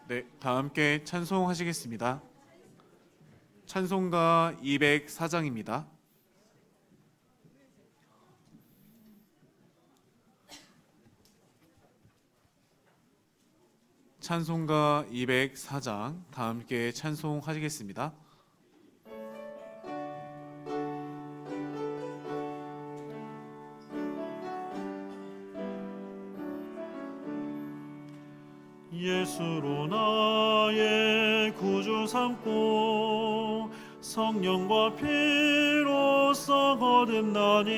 네, 다 함께 찬송하시겠습니다. 찬송가 204장입니다. 찬송가 204장 다 함께 찬송하시겠습니다. 예수로 나의 구주 삼고 성령과 피로써 거듭나니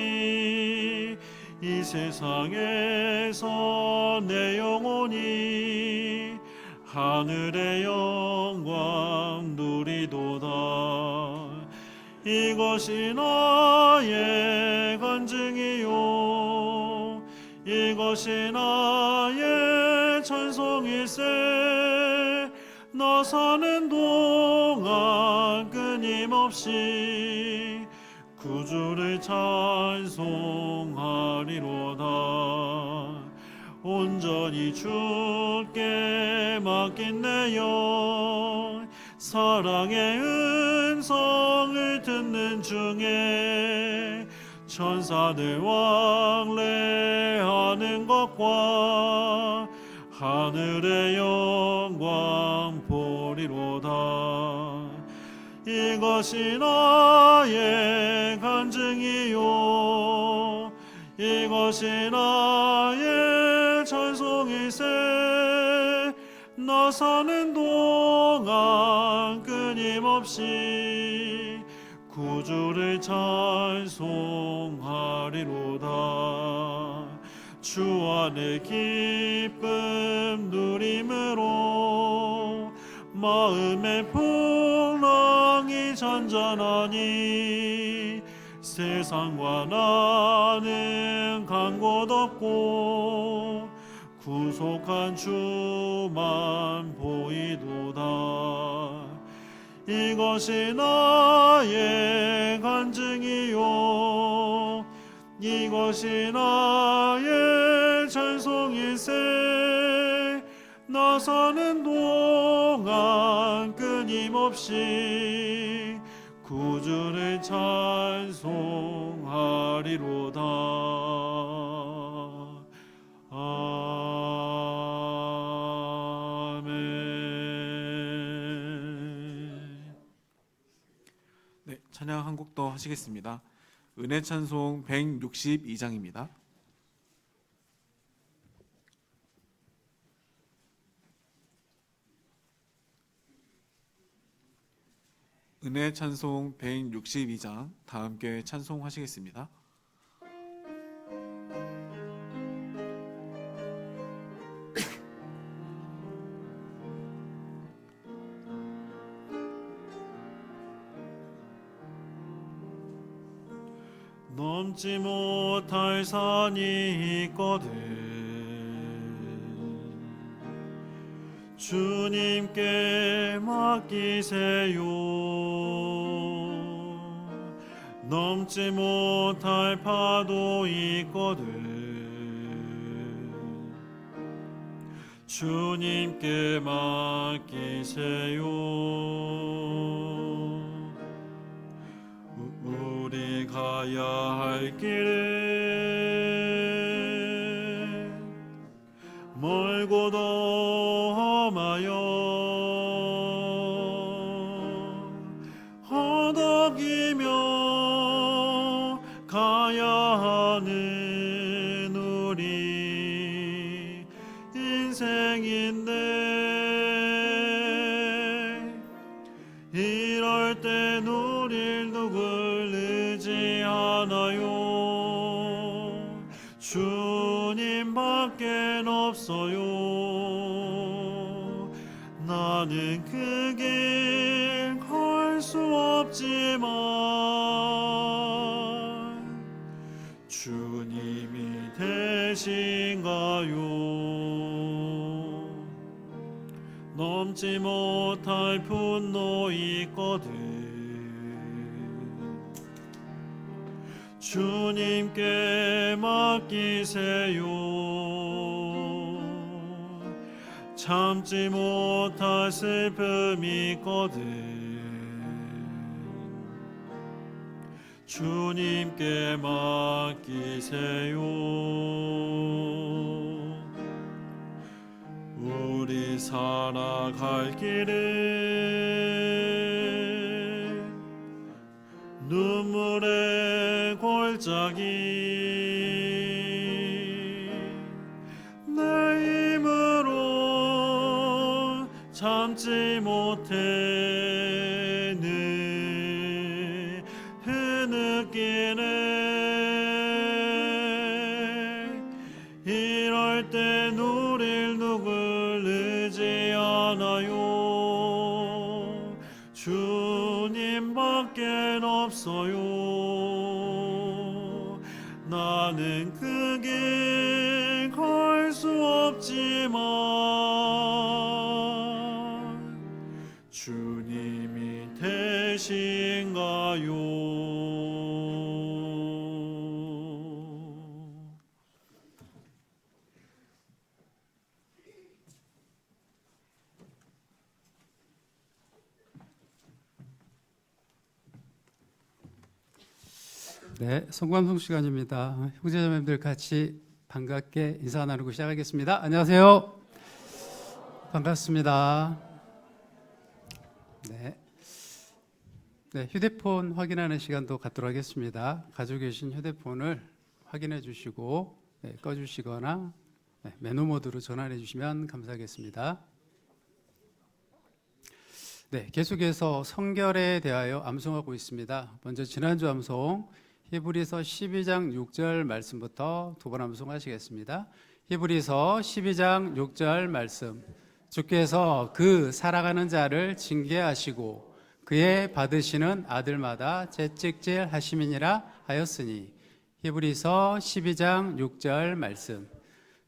이 세상에서 내 영혼이 하늘의 영광 누리도다. 이것이 나의 간증이요 이것이 나의 찬송일세. 나 사는 동안 끊임없이 구주를 찬송하리로다. 온전히 주께 맡긴 내 영 사랑의 음성을 듣는 중에 천사들 왕래하는 것과 하늘의 영광 보리로다. 이것이 나의 간증이요 이것이 나의 찬송일세. 나 사는 동안 끊임없이 구주를 찬송하리로다. 주 안에 기쁨 누림으로 마음의 풍랑이 잔잔하니 세상과 나는 간 곳 없고 구속한 주만 보이도다. 이것이 나의 간증이요 이것이 나의 찬송일세. 나 사는 동안 끊임없이 구주를 찬송하리로다. 아멘. 네, 찬양 한 곡 더 하시겠습니다. 은혜 찬송 162장입니다. 은혜 찬송 162장 다 함께 찬송하시겠습니다. 넘지 못할 산이 있거든 주님께 맡기세요. 넘지 못할 파도 있거든 주님께 맡기세요. 우리 가야 할 길은 멀고도 험하여 허덕이며 가야 하는 우리 인생인데 이럴 때 누릴 누굴 의지하나요. 주님밖엔 없어요. 나는 그 길 갈 수 없지만 주님이 되신가요. 넘지 못할 분노 있거든 주님께 맡기세요. 참지 못할 슬픔이 있거든. 주님께 맡기세요. 우리 살아갈 길에 눈물의 골짜기 내 힘으로 참지 못해는 흐느끼네. 이럴 땐 우릴 누굴 의지하나요? 주님밖엔 없어요. 나는 그 길 갈 수 없지만 주님이 되신가요? 네, 성감송 시간입니다. 형제자매들 같이 반갑게 인사 나누고 시작하겠습니다. 안녕하세요. 반갑습니다. 네. 네, 휴대폰 확인하는 시간도 갖도록 하겠습니다. 가지고 계신 휴대폰을 확인해 주시고 꺼주시거나 매너 모드로 전환해 주시면 감사하겠습니다. 네, 계속해서 성결에 대하여 암송하고 있습니다. 먼저 지난주 암송 히브리서 12장 6절 말씀부터 두 번 암송하시겠습니다. 히브리서 12장 6절 말씀. 주께서 그 살아가는 자를 징계하시고 그의 받으시는 아들마다 채찍질 하심이니라 하였으니. 히브리서 12장 6절 말씀.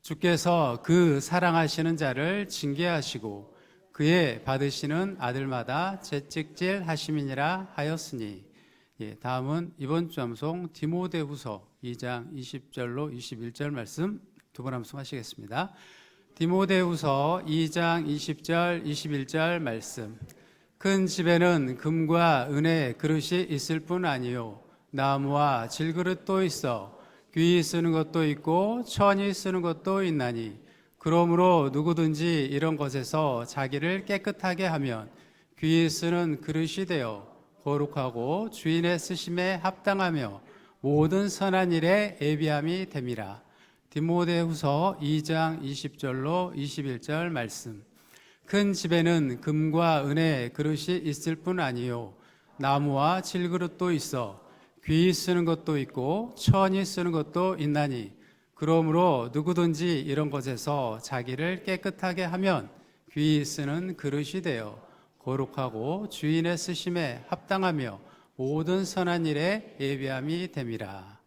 주께서 그 사랑하시는 자를 징계하시고 그의 받으시는 아들마다 채찍질 하심이니라 하였으니. 다음은 이번 주 암송 디모데후서 2장 20절로 21절 말씀 두 번 암송하시겠습니다. 디모데후서 2장 20절 21절 말씀. 큰 집에는 금과 은의 그릇이 있을 뿐 아니요 나무와 질그릇도 있어 귀히 쓰는 것도 있고 천이 쓰는 것도 있나니 그러므로 누구든지 이런 것에서 자기를 깨끗하게 하면 귀히 쓰는 그릇이 되어 거룩하고 주인의 쓰심에 합당하며 모든 선한 일에 예비함이 됨이라. 디모데후서 2장 20절로 21절 말씀. 큰 집에는 금과 은의 그릇이 있을 뿐 아니요 나무와 질그릇도 있어 귀히 쓰는 것도 있고 천이 쓰는 것도 있나니 그러므로 누구든지 이런 것에서 자기를 깨끗하게 하면 귀히 쓰는 그릇이 되어 거룩하고 주인의 쓰심에 합당하며 모든 선한 일에 예비함이 됨이라.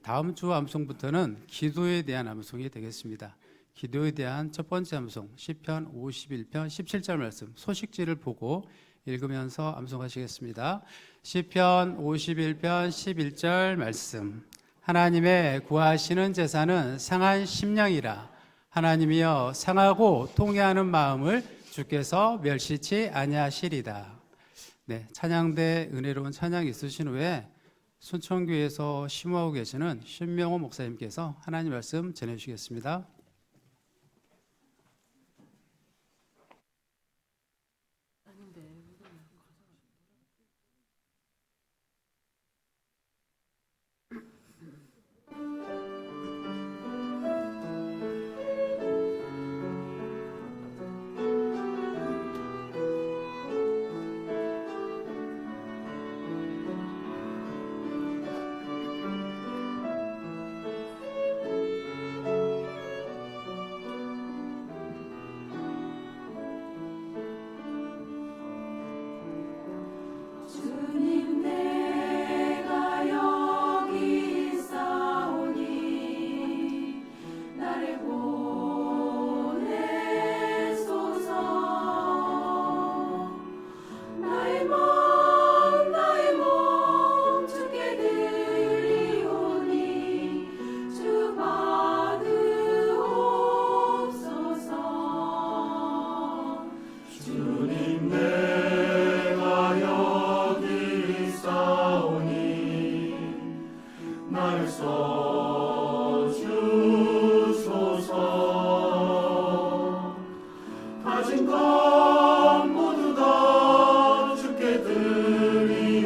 다음 주 암송부터는 기도에 대한 암송이 되겠습니다. 기도에 대한 첫 번째 암송 시편 51편 17절 말씀 소식지를 보고 읽으면서 암송하시겠습니다. 시편 51편 11절 말씀. 하나님의 구하시는 제사는 상한 심령이라. 하나님이여 상하고 통회하는 마음을 주께서 멸시치 아니하시리다. 네, 찬양대 은혜로운 찬양 있으신 후에 순천교회에서 심호하고 계시는 신명호 목사님께서 하나님 말씀 전해주시겠습니다. 모두 다 주께 드리오니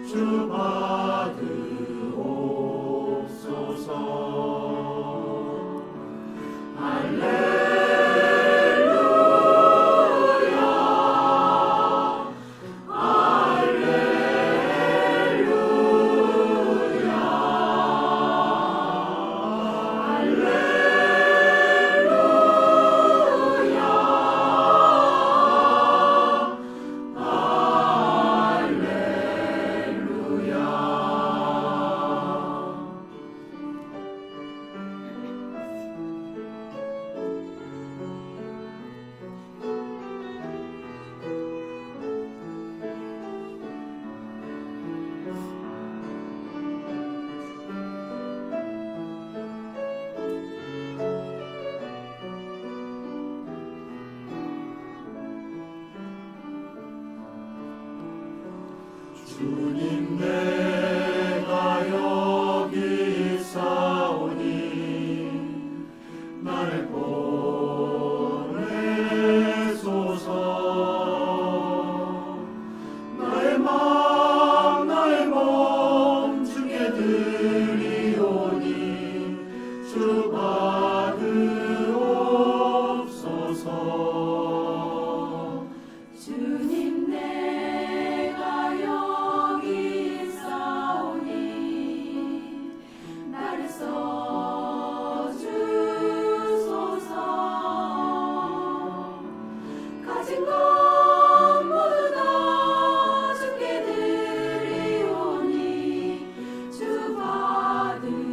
주 받으옵소서. 주님 내가 여기 있사오니 나를 보내소서. 나의 몸 주께 드리오니 주 받으옵소서. 주님 내가 여기 있사오니 나를 써주소서. 가진 것 모두 다 주께 드리오니 주 받으옵소서.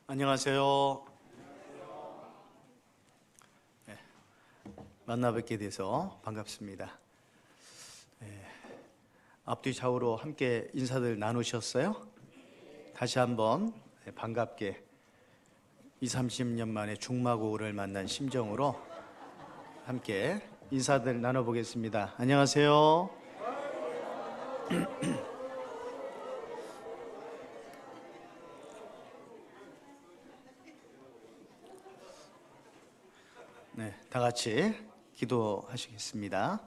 안녕하세요. 네, 만나 뵙게 돼서 반갑습니다. 앞뒤 좌우로 함께 인사들 나누셨어요? 다시 한번 반갑게 20, 30년 만에 중마고를 만난 심정으로 함께 인사들 나눠보겠습니다. 안녕하세요. 네, 다 같이 기도하시겠습니다.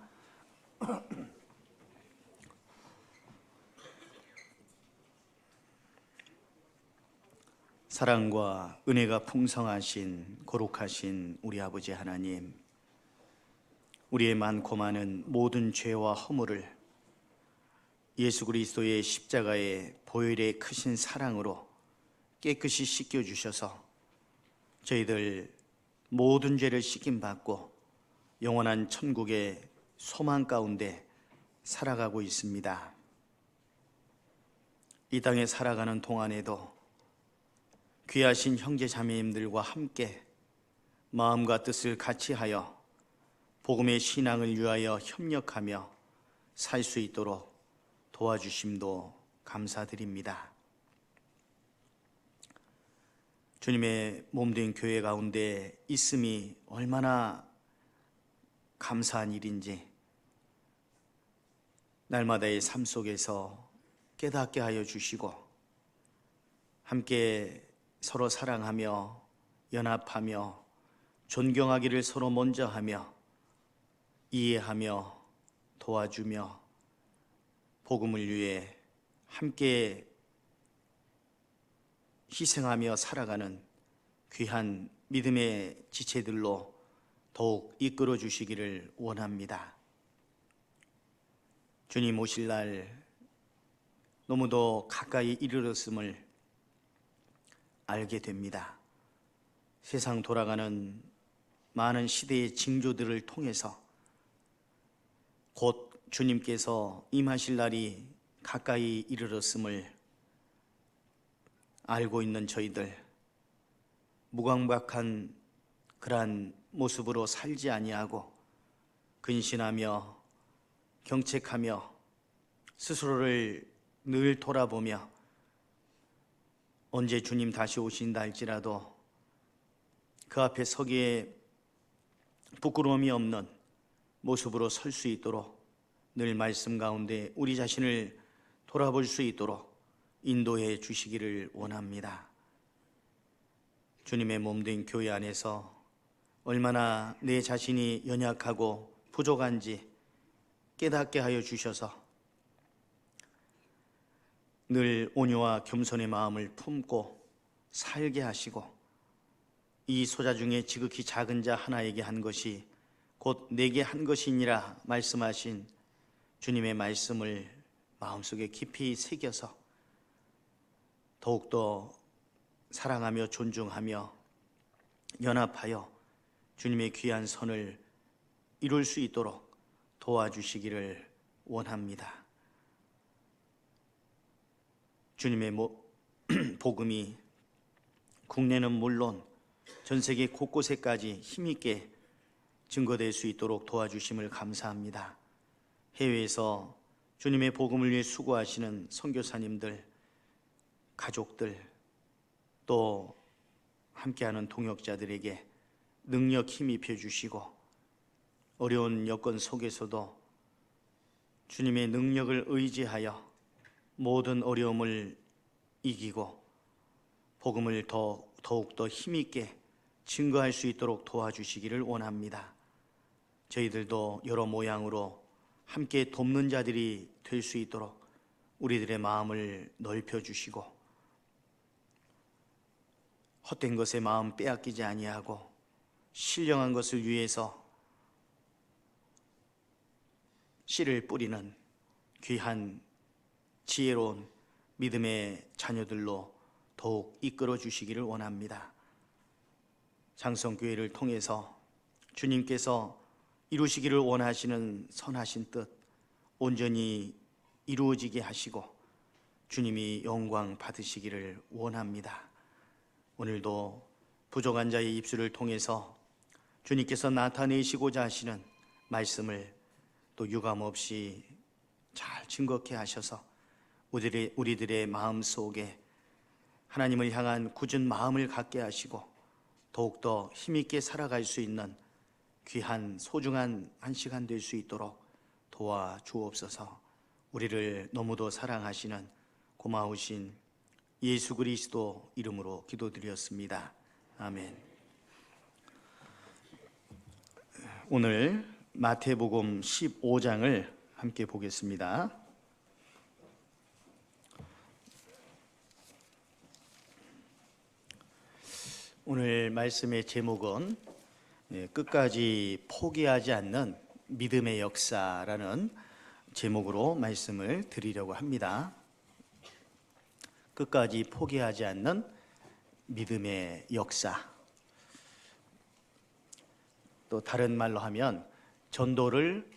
사랑과 은혜가 풍성하신 거룩하신 우리 아버지 하나님, 우리의 많고 많은 모든 죄와 허물을 예수 그리스도의 십자가의 보혈의 크신 사랑으로 깨끗이 씻겨주셔서 저희들 모든 죄를 씻김받고 영원한 천국의 소망 가운데 살아가고 있습니다. 이 땅에 살아가는 동안에도 귀하신 형제 자매님들과 함께 마음과 뜻을 같이하여 복음의 신앙을 위하여 협력하며 살 수 있도록 도와주심도 감사드립니다. 주님의 몸된 교회 가운데 있음이 얼마나 감사한 일인지 날마다의 삶 속에서 깨닫게 하여 주시고 함께 서로 사랑하며 연합하며 존경하기를 서로 먼저 하며 이해하며 도와주며 복음을 위해 함께 희생하며 살아가는 귀한 믿음의 지체들로 더욱 이끌어 주시기를 원합니다. 주님 오실 날 너무도 가까이 이르렀음을 알게 됩니다. 세상 돌아가는 많은 시대의 징조들을 통해서 곧 주님께서 임하실 날이 가까이 이르렀음을 알고 있는 저희들, 무감각한 그러한 모습으로 살지 아니하고 근신하며 경책하며 스스로를 늘 돌아보며 언제 주님 다시 오신다 할지라도 그 앞에 서기에 부끄러움이 없는 모습으로 설 수 있도록 늘 말씀 가운데 우리 자신을 돌아볼 수 있도록 인도해 주시기를 원합니다. 주님의 몸된 교회 안에서 얼마나 내 자신이 연약하고 부족한지 깨닫게 하여 주셔서 늘 온유와 겸손의 마음을 품고 살게 하시고 이 소자 중에 지극히 작은 자 하나에게 한 것이 곧 내게 한 것이니라 말씀하신 주님의 말씀을 마음속에 깊이 새겨서 더욱더 사랑하며 존중하며 연합하여 주님의 귀한 선을 이룰 수 있도록 도와주시기를 원합니다. 주님의 복음이 국내는 물론 전 세계 곳곳에까지 힘있게 증거될 수 있도록 도와주심을 감사합니다. 해외에서 주님의 복음을 위해 수고하시는 선교사님들, 가족들, 또 함께하는 동역자들에게 능력 힘입혀 주시고 어려운 여건 속에서도 주님의 능력을 의지하여 모든 어려움을 이기고 복음을 더욱더 힘있게 증거할 수 있도록 도와주시기를 원합니다. 저희들도 여러 모양으로 함께 돕는 자들이 될 수 있도록 우리들의 마음을 넓혀 주시고 헛된 것에 마음 빼앗기지 아니하고 신령한 것을 위해서 씨를 뿌리는 귀한 지혜로운 믿음의 자녀들로 더욱 이끌어 주시기를 원합니다. 장성교회를 통해서 주님께서 이루시기를 원하시는 선하신 뜻 온전히 이루어지게 하시고 주님이 영광 받으시기를 원합니다. 오늘도 부족한 자의 입술을 통해서 주님께서 나타내시고자 하시는 말씀을 또 유감없이 잘 증거케 하셔서 우리들의 마음 속에 하나님을 향한 굳은 마음을 갖게 하시고 더욱더 힘있게 살아갈 수 있는 귀한 소중한 한 시간 될 수 있도록 도와주옵소서. 우리를 너무도 사랑하시는 고마우신 예수 그리스도 이름으로 기도드렸습니다. 아멘. 오늘 마태복음 15장을 함께 보겠습니다. 오늘 말씀의 제목은 끝까지 포기하지 않는 믿음의 역사라는 제목으로 말씀을 드리려고 합니다. 끝까지 포기하지 않는 믿음의 역사. 또 다른 말로 하면 전도를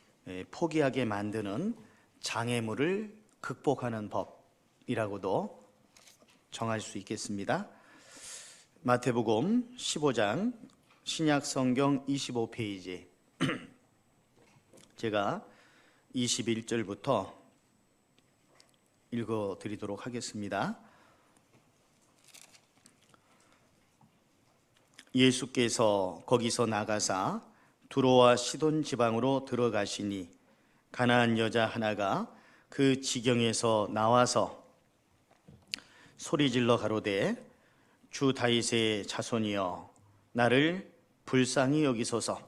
포기하게 만드는 장애물을 극복하는 법이라고도 정할 수 있겠습니다. 마태복음 15장 신약성경 25페이지 제가 21절부터 읽어드리도록 하겠습니다. 예수께서 거기서 나가사 두로와 시돈 지방으로 들어가시니 가나안 여자 하나가 그 지경에서 나와서 소리질러 가로되 주 다윗의 자손이여 나를 불쌍히 여기소서.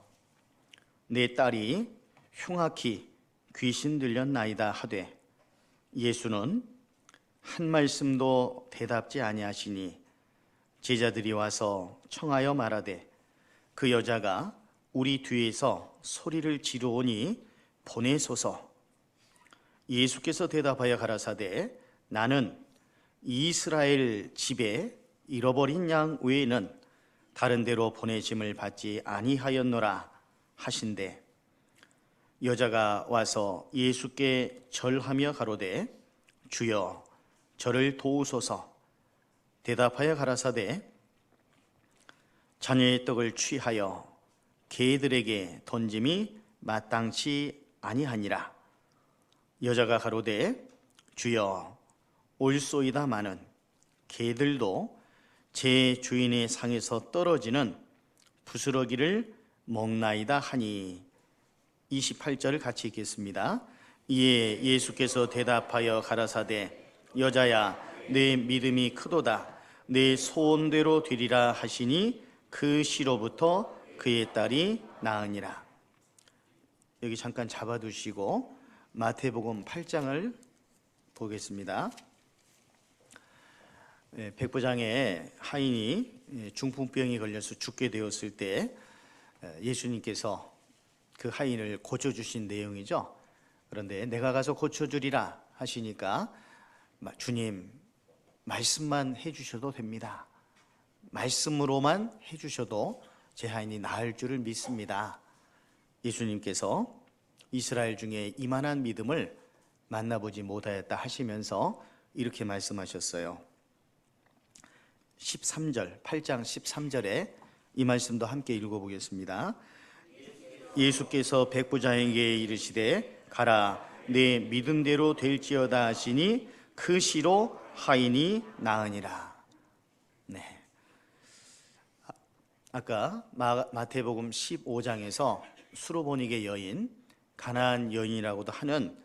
내 딸이 흉악히 귀신 들렸나이다 하되 예수는 한 말씀도 대답지 아니하시니 제자들이 와서 청하여 말하되 그 여자가 우리 뒤에서 소리를 지르오니 보내소서. 예수께서 대답하여 가라사대 나는 이스라엘 집에 잃어버린 양 외에는 다른 데로 보내짐을 받지 아니하였노라 하신대 여자가 와서 예수께 절하며 가로되 주여 저를 도우소서. 대답하여 가라사대 자녀의 떡을 취하여 개들에게 던짐이 마땅치 아니하니라. 여자가 가로되 주여 옳소이다마는 개들도 제 주인의 상에서 떨어지는 부스러기를 먹나이다 하니. 28절을 같이 읽겠습니다. 이에 예수께서 대답하여 가라사대 여자야 내 믿음이 크도다. 내 소원대로 되리라 하시니 그 시로부터 그의 딸이 나으니라. 여기 잠깐 잡아두시고 마태복음 8장을 보겠습니다. 백부장의 하인이 중풍병이 걸려서 죽게 되었을 때 예수님께서 그 하인을 고쳐주신 내용이죠. 그런데 내가 가서 고쳐주리라 하시니까 주님 말씀만 해주셔도 됩니다. 말씀으로만 해주셔도 제 하인이 나을 줄을 믿습니다. 예수님께서 이스라엘 중에 이만한 믿음을 만나보지 못하였다 하시면서 이렇게 말씀하셨어요. 13절, 8장 13절에 이 말씀도 함께 읽어보겠습니다. 예수께서 백부장에게 이르시되 가라 내 믿음대로 될지어다 하시니 그 시로 하인이 나으니라. 네. 아까 마태복음 15장에서 수로보니게 여인, 가나안 여인이라고도 하는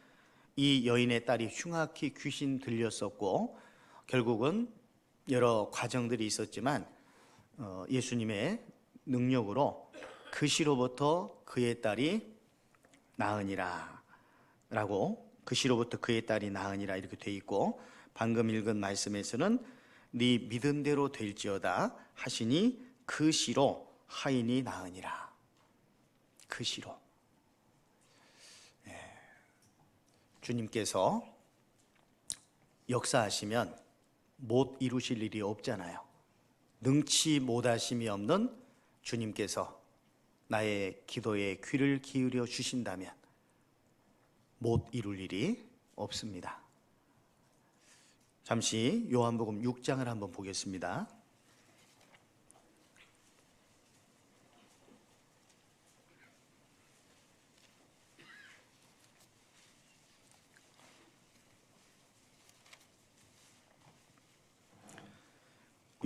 이 여인의 딸이 흉악히 귀신 들렸었고 결국은 여러 과정들이 있었지만 예수님의 능력으로 그 시로부터 그의 딸이 나으니라 라고, 그 시로부터 그의 딸이 나으니라 이렇게 돼 있고, 방금 읽은 말씀에서는 네 믿은 대로 될지어다 하시니 그 시로 하인이 나으니라. 그 시로. 주님께서 역사하시면 못 이루실 일이 없잖아요. 능치 못하심이 없는 주님께서 나의 기도에 귀를 기울여 주신다면 못 이룰 일이 없습니다. 잠시 요한복음 6장을 한번 보겠습니다.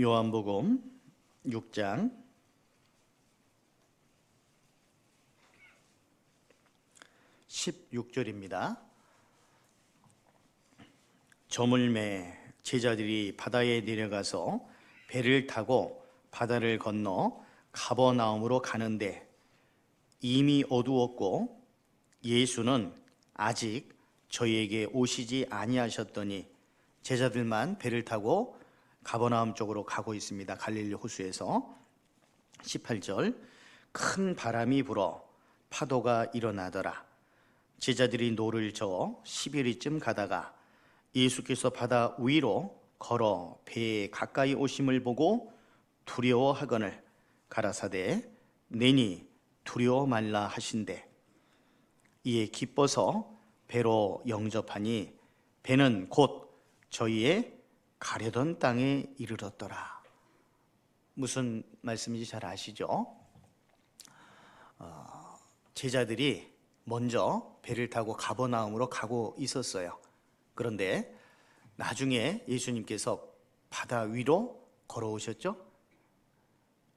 요한복음 6장 16절입니다. 저물매 제자들이 바다에 내려가서 배를 타고 바다를 건너 가버나움으로 가는데 이미 어두웠고 예수는 아직 저희에게 오시지 아니하셨더니 제자들만 배를 타고 가버나움 쪽으로 가고 있습니다. 갈릴리 호수에서. 18절 큰 바람이 불어 파도가 일어나더라. 제자들이 노를 저어 10일쯤 가다가 예수께서 바다 위로 걸어 배에 가까이 오심을 보고 두려워하거늘 가라사대 내니 두려워 말라 하신대 이에 기뻐서 배로 영접하니 배는 곧 저희의 가려던 땅에 이르렀더라. 무슨 말씀인지 잘 아시죠? 제자들이 먼저 배를 타고 가버나움으로 가고 있었어요. 그런데 나중에 예수님께서 바다 위로 걸어오셨죠?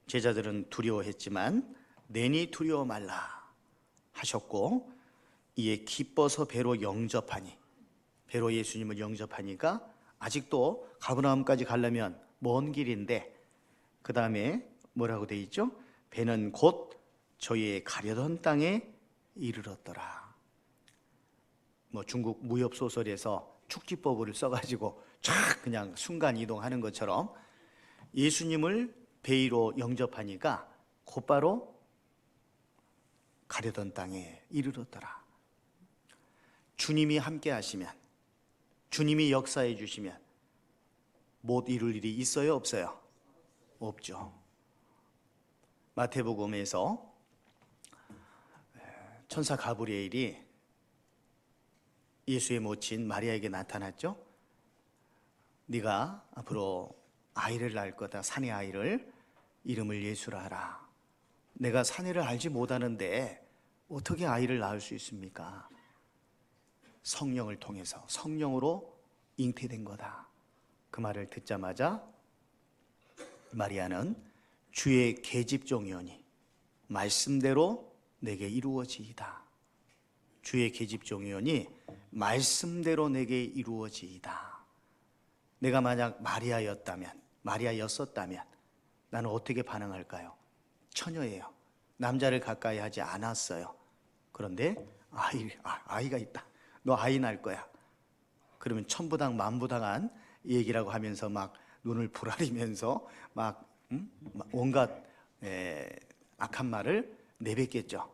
제자들은 두려워했지만 내니 두려워 말라 하셨고, 이에 기뻐서 배로 영접하니, 배로 예수님을 영접하니까 아직도 가버나움까지 가려면 먼 길인데, 그 다음에 뭐라고 돼 있죠? 배는 곧 저희의 가려던 땅에 이르렀더라. 뭐 중국 무협 소설에서 축지법을 써가지고 쫙 그냥 순간 이동하는 것처럼 예수님을 배 위로 영접하니까 곧바로 가려던 땅에 이르렀더라. 주님이 함께 하시면, 주님이 역사해 주시면 못 이룰 일이 있어요, 없어요? 없죠. 마태복음에서 천사 가브리엘이 예수의 모친 마리아에게 나타났죠. 네가 앞으로 아이를 낳을 거다. 사내 아이를. 이름을 예수라 하라. 내가 사내를 알지 못하는데 어떻게 아이를 낳을 수 있습니까? 성령을 통해서, 성령으로 잉태된 거다. 그 말을 듣자마자 마리아는 주의 계집종이오니 말씀대로 내게 이루어지이다. 주의 계집종이오니 말씀대로 내게 이루어지이다. 내가 만약 마리아였었다면 나는 어떻게 반응할까요? 처녀예요. 남자를 가까이 하지 않았어요. 그런데 아이가 있다. 너 아이 낳을 거야. 그러면 천부당 만부당한 얘기라고 하면서 막 눈을 부라리면서 막 온갖 악한 말을 내뱉겠죠.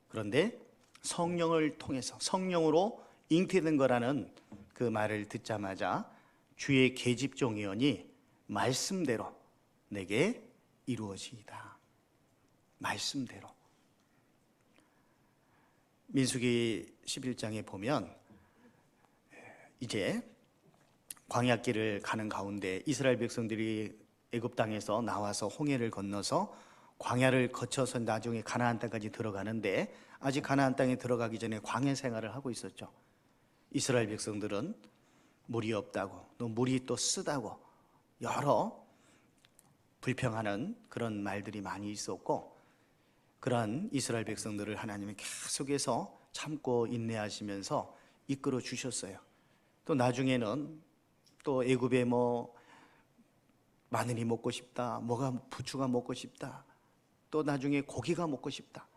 그런데 성령을 통해서, 성령으로 잉태된 거라는 그 말을 듣자마자 주의 계집종이오니 말씀대로 내게 이루어지이다. 말씀대로. 민수기 11장에 보면 이제 광야길을 가는 가운데 이스라엘 백성들이 애굽 땅에서 나와서 홍해를 건너서 광야를 거쳐서 나중에 가나안 땅까지 들어가는데, 아직 가나안 땅에 들어가기 전에 광야 생활을 하고 있었죠. 이스라엘 백성들은 물이 없다고, 또 물이 또 쓰다고 여러 불평하는 그런 말들이 많이 있었고, 그러한 이스라엘 백성들을 하나님이 계속해서 참고 인내하시면서 이끌어 주셨어요. 또 나중에는 또 애굽에 뭐 마늘이 먹고 싶다, 뭐가 부추가 먹고 싶다, 또 나중에 고기가 먹고 싶다.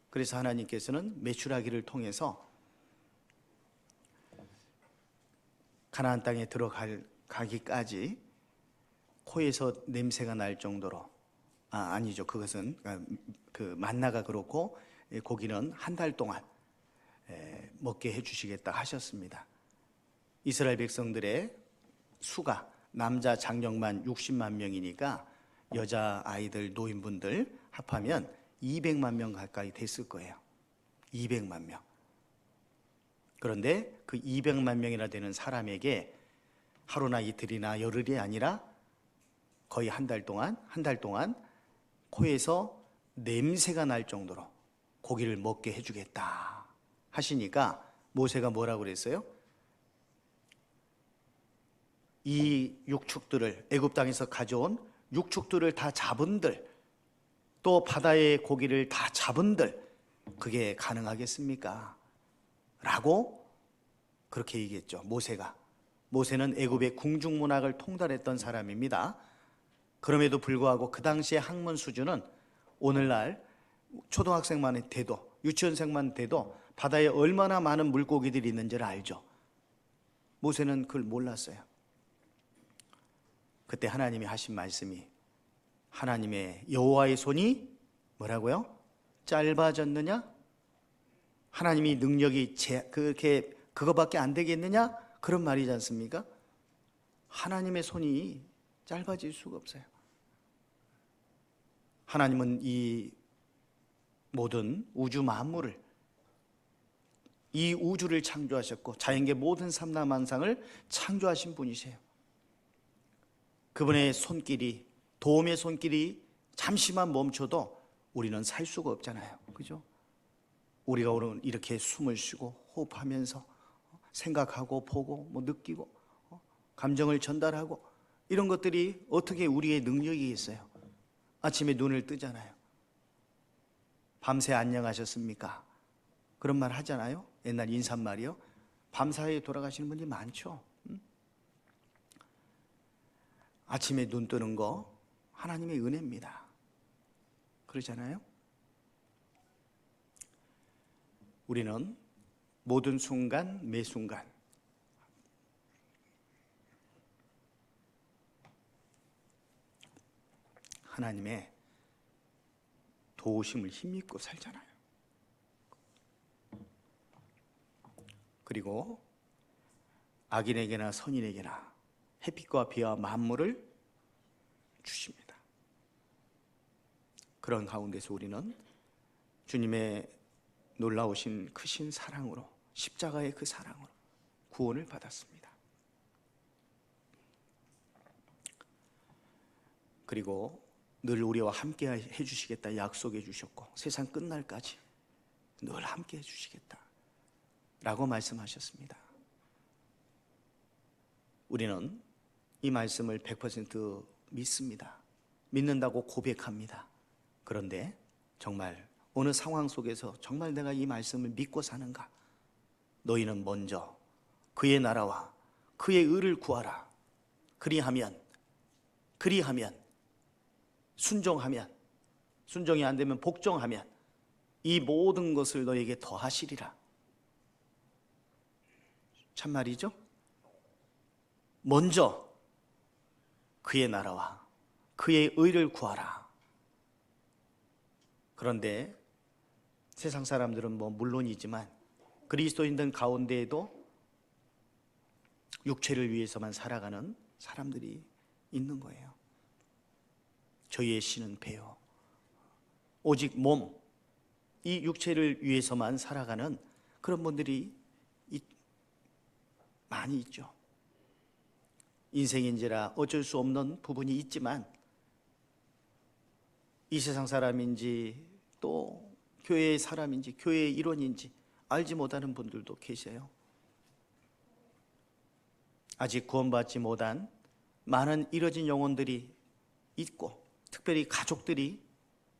그래서 하나님께서는 메추라기를 통해서 가나안 땅에 들어가기까지 코에서 냄새가 날 정도로, 아니죠. 그것은 그 만나가 그렇고 고기는 한 달 동안 먹게 해주시겠다 하셨습니다. 이스라엘 백성들의 수가 남자 장정만 60만 명이니까 여자 아이들, 노인분들 합하면 200만 명 가까이 됐을 거예요. 200만 명. 그런데 그 200만 명이나 되는 사람에게 하루나 이틀이나 열흘이 아니라 거의 한 달 동안 코에서 냄새가 날 정도로 고기를 먹게 해주겠다 하시니까 모세가 뭐라고 그랬어요? 이 육축들을, 애굽 땅에서 가져온 육축들을 다 잡은들, 또 바다의 고기를 다 잡은들, 그게 가능하겠습니까? 라고 그렇게 얘기했죠. 모세는 애굽의 궁중문학을 통달했던 사람입니다. 그럼에도 불구하고 그 당시의 학문 수준은 오늘날 초등학생만 돼도, 유치원생만 돼도 바다에 얼마나 많은 물고기들이 있는지를 알죠. 모세는 그걸 몰랐어요. 그때 하나님이 하신 말씀이, 하나님의 여호와의 손이 뭐라고요? 짧아졌느냐? 하나님이 능력이 그거밖에 안 되겠느냐? 그런 말이지 않습니까? 하나님의 손이 짧아질 수가 없어요. 하나님은 이 모든 우주 만물을, 이 우주를 창조하셨고 자연계 모든 삼라만상을 창조하신 분이세요. 그분의 손길이, 도움의 손길이 잠시만 멈춰도 우리는 살 수가 없잖아요. 그죠? 우리가 오늘 이렇게 숨을 쉬고 호흡하면서 생각하고 보고 뭐 느끼고 감정을 전달하고 이런 것들이 어떻게 우리의 능력이겠어요? 아침에 눈을 뜨잖아요. 밤새 안녕하셨습니까? 그런 말 하잖아요. 옛날 인사말이요. 밤사이에 돌아가시는 분이 많죠. 아침에 눈 뜨는 거 하나님의 은혜입니다. 그러잖아요. 우리는 모든 순간 매 순간 하나님의 도우심을 힘입고 살잖아요. 그리고 악인에게나 선인에게나 햇빛과 비와 만물을 주십니다. 그런 가운데서 우리는 주님의 놀라우신 크신 사랑으로, 십자가의 그 사랑으로 구원을 받았습니다. 그리고 늘 우리와 함께 해주시겠다 약속해 주셨고 세상 끝날까지 늘 함께 해주시겠다 라고 말씀하셨습니다. 우리는 이 말씀을 100% 믿습니다. 믿는다고 고백합니다. 그런데 정말 어느 상황 속에서 정말 내가 이 말씀을 믿고 사는가? 너희는 먼저 그의 나라와 그의 의를 구하라. 그리하면 순종하면, 순종이 안 되면 복종하면 이 모든 것을 너에게 더하시리라. 참말이죠? 먼저 그의 나라와 그의 의를 구하라. 그런데 세상 사람들은 뭐 물론이지만 그리스도인들 가운데에도 육체를 위해서만 살아가는 사람들이 있는 거예요. 저희의 신은 배요. 오직 몸, 이 육체를 위해서만 살아가는 그런 분들이 많이 있죠. 인생인지라 어쩔 수 없는 부분이 있지만 이 세상 사람인지 또 교회의 사람인지 교회의 일원인지 알지 못하는 분들도 계세요. 아직 구원받지 못한 많은 잃어진 영혼들이 있고 특별히 가족들이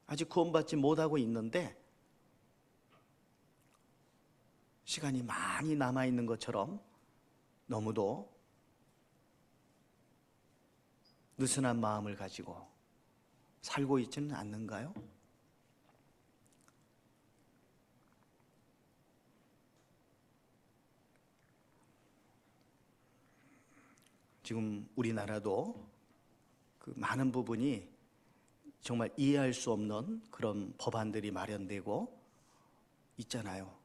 아직 구원받지 못하고 있는데 시간이 많이 남아있는 것처럼 너무도 느슨한 마음을 가지고 살고 있지는 않는가요? 지금 우리나라도 그 많은 부분이 정말 이해할 수 없는 그런 법안들이 마련되고 있잖아요.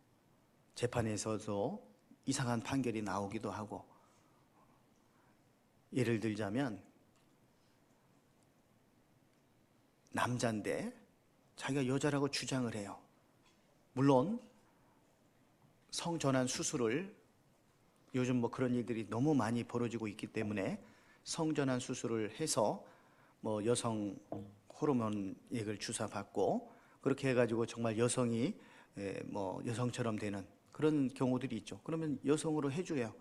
재판에서도 이상한 판결이 나오기도 하고. 예를 들자면 남자인데 자기가 여자라고 주장을 해요. 물론 성전환 수술을 요즘 뭐 그런 일들이 너무 많이 벌어지고 있기 때문에 성전환 수술을 해서 뭐 여성 호르몬 약을 주사 받고 그렇게 해가지고 정말 여성이 뭐 여성처럼 되는 그런 경우들이 있죠. 그러면 여성으로 해줘요.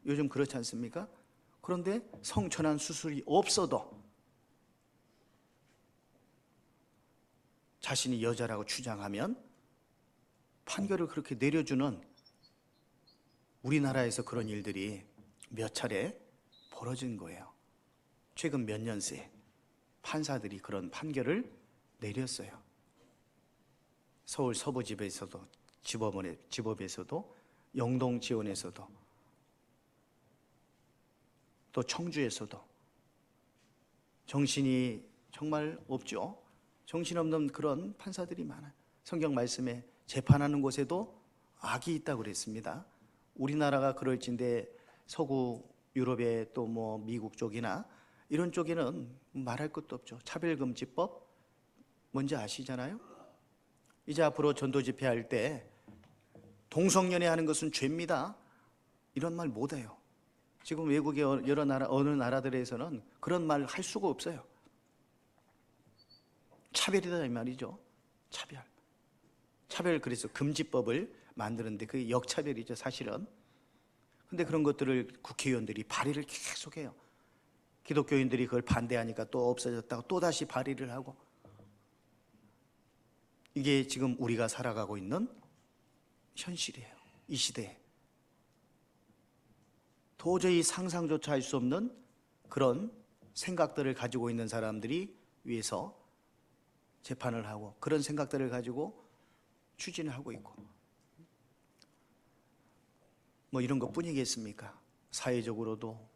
요즘 그렇지 않습니까? 그런데 성전환 수술이 없어도 자신이 여자라고 주장하면 판결을 그렇게 내려주는 우리나라에서 그런 일들이 몇 차례 벌어진 거예요. 최근 몇 년 새 판사들이 그런 판결을 내렸어요. 서울 서부지법에서도 지법에서도 영동지원에서도 또 청주에서도 정신이 정말 없죠. 정신없는 그런 판사들이 많아요. 성경 말씀에 재판하는 곳에도 악이 있다고 그랬습니다. 우리나라가 그럴진데 서구 유럽의 또 뭐 미국 쪽이나 이런 쪽에는 말할 것도 없죠. 차별금지법 뭔지 아시잖아요. 이제 앞으로 전도 집회할 때 동성연애 하는 것은 죄입니다. 이런 말 못해요. 지금 외국의 여러 나라 어느 나라들에서는 그런 말 할 수가 없어요. 차별이다 이 말이죠. 차별. 차별 그래서 금지법을 만드는데 그게 역차별이죠, 사실은. 근데 그런 것들을 국회의원들이 발의를 계속해요. 기독교인들이 그걸 반대하니까 또 없어졌다가 또 다시 발의를 하고. 이게 지금 우리가 살아가고 있는 현실이에요. 이 시대에 도저히 상상조차 할 수 없는 그런 생각들을 가지고 있는 사람들이 위에서 재판을 하고 그런 생각들을 가지고 추진을 하고 있고, 뭐 이런 것 뿐이겠습니까? 사회적으로도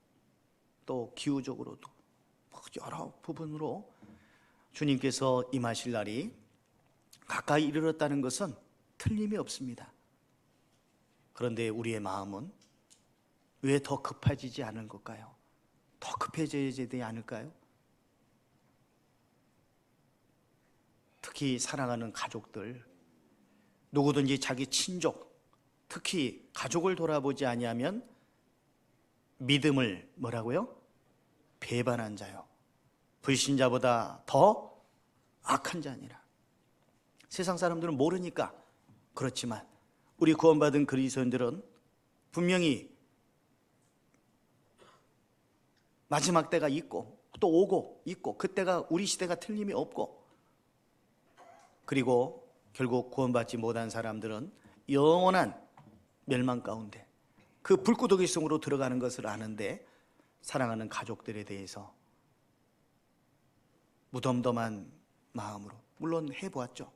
또 기후적으로도 뭐 여러 부분으로 주님께서 임하실 날이 가까이 이르렀다는 것은 틀림이 없습니다. 그런데 우리의 마음은 왜 더 급해지지 않은 걸까요? 더 급해져야 되지 않을까요? 특히 사랑하는 가족들, 누구든지 자기 친족, 특히 가족을 돌아보지 아니하면 믿음을 뭐라고요? 배반한 자요, 불신자보다 더 악한 자니라. 세상 사람들은 모르니까 그렇지만 우리 구원받은 그리스도인들은 분명히 마지막 때가 있고 또 오고 있고, 그때가 우리 시대가 틀림이 없고, 그리고 결국 구원받지 못한 사람들은 영원한 멸망 가운데 그 불구덩이 속으로 들어가는 것을 아는데, 사랑하는 가족들에 대해서 무덤덤한 마음으로 물론 해보았죠.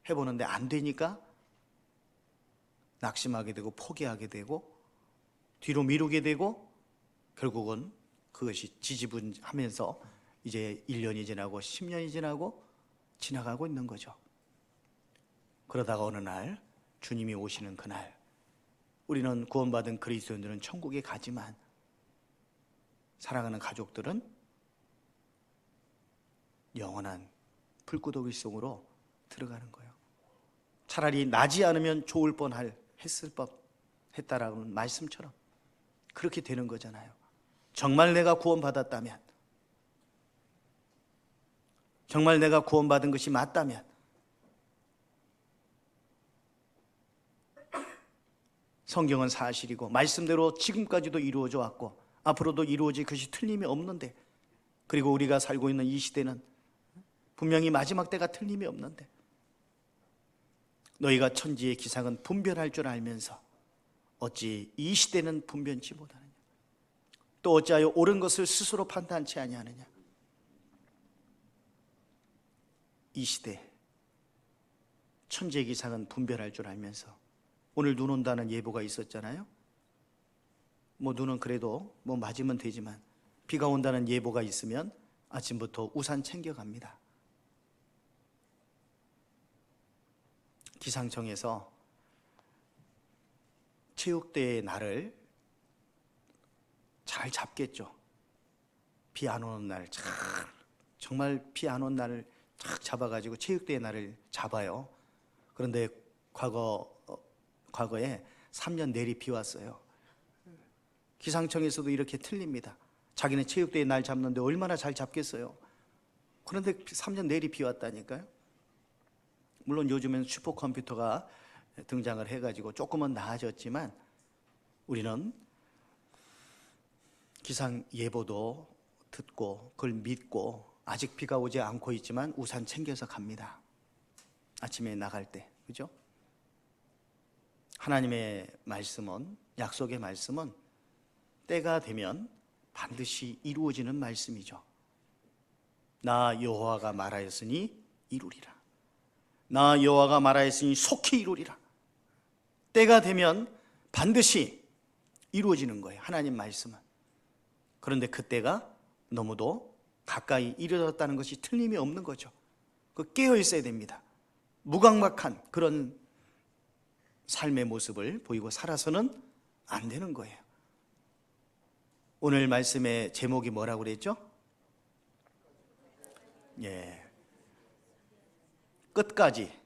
해보는데 안 되니까 낙심하게 되고 포기하게 되고 뒤로 미루게 되고, 결국은 그것이 지지분하면서 이제 1년이 지나고 10년이 지나고 지나가고 있는 거죠. 그러다가 어느 날 주님이 오시는 그날, 우리는 구원받은 그리스도인들은 천국에 가지만 사랑하는 가족들은 영원한 불구덩이 속으로 들어가는 거예요. 차라리 나지 않으면 좋을 뻔할 했을 법 했다라는 말씀처럼 그렇게 되는 거잖아요. 정말 내가 구원받았다면, 정말 내가 구원받은 것이 맞다면, 성경은 사실이고 말씀대로 지금까지도 이루어져 왔고 앞으로도 이루어질 것이 틀림이 없는데, 그리고 우리가 살고 있는 이 시대는 분명히 마지막 때가 틀림이 없는데, 너희가 천지의 기상은 분별할 줄 알면서 어찌 이 시대는 분변치 못하느냐? 또 어찌하여 옳은 것을 스스로 판단치 아니하느냐? 이 시대 천지의 기상은 분별할 줄 알면서, 오늘 눈 온다는 예보가 있었잖아요. 뭐 눈은 그래도 뭐 맞으면 되지만 비가 온다는 예보가 있으면 아침부터 우산 챙겨갑니다. 기상청에서 체육대회 날을 잘 잡겠죠. 비 안 오는 날, 정말 비 안 오는 날을 쫙 잡아가지고 체육대회 날을 잡아요. 그런데 과거에 3년 내리 비 왔어요. 기상청에서도 이렇게 틀립니다. 자기는 체육대회 날 잡는데 얼마나 잘 잡겠어요. 그런데 3년 내리 비 왔다니까요. 물론 요즘엔 슈퍼컴퓨터가 등장을 해가지고 조금은 나아졌지만, 우리는 기상 예보도 듣고 그걸 믿고 아직 비가 오지 않고 있지만 우산 챙겨서 갑니다. 아침에 나갈 때, 그죠? 하나님의 말씀은, 약속의 말씀은 때가 되면 반드시 이루어지는 말씀이죠. 나 여호와가 말하였으니 이루리라. 나 여호와가 말하였으니 속히 이루리라. 때가 되면 반드시 이루어지는 거예요, 하나님 말씀은. 그런데 그때가 너무도 가까이 이르렀다는 것이 틀림이 없는 거죠. 그 깨어 있어야 됩니다. 무감각한 그런 삶의 모습을 보이고 살아서는 안 되는 거예요. 오늘 말씀의 제목이 뭐라고 그랬죠? 끝까지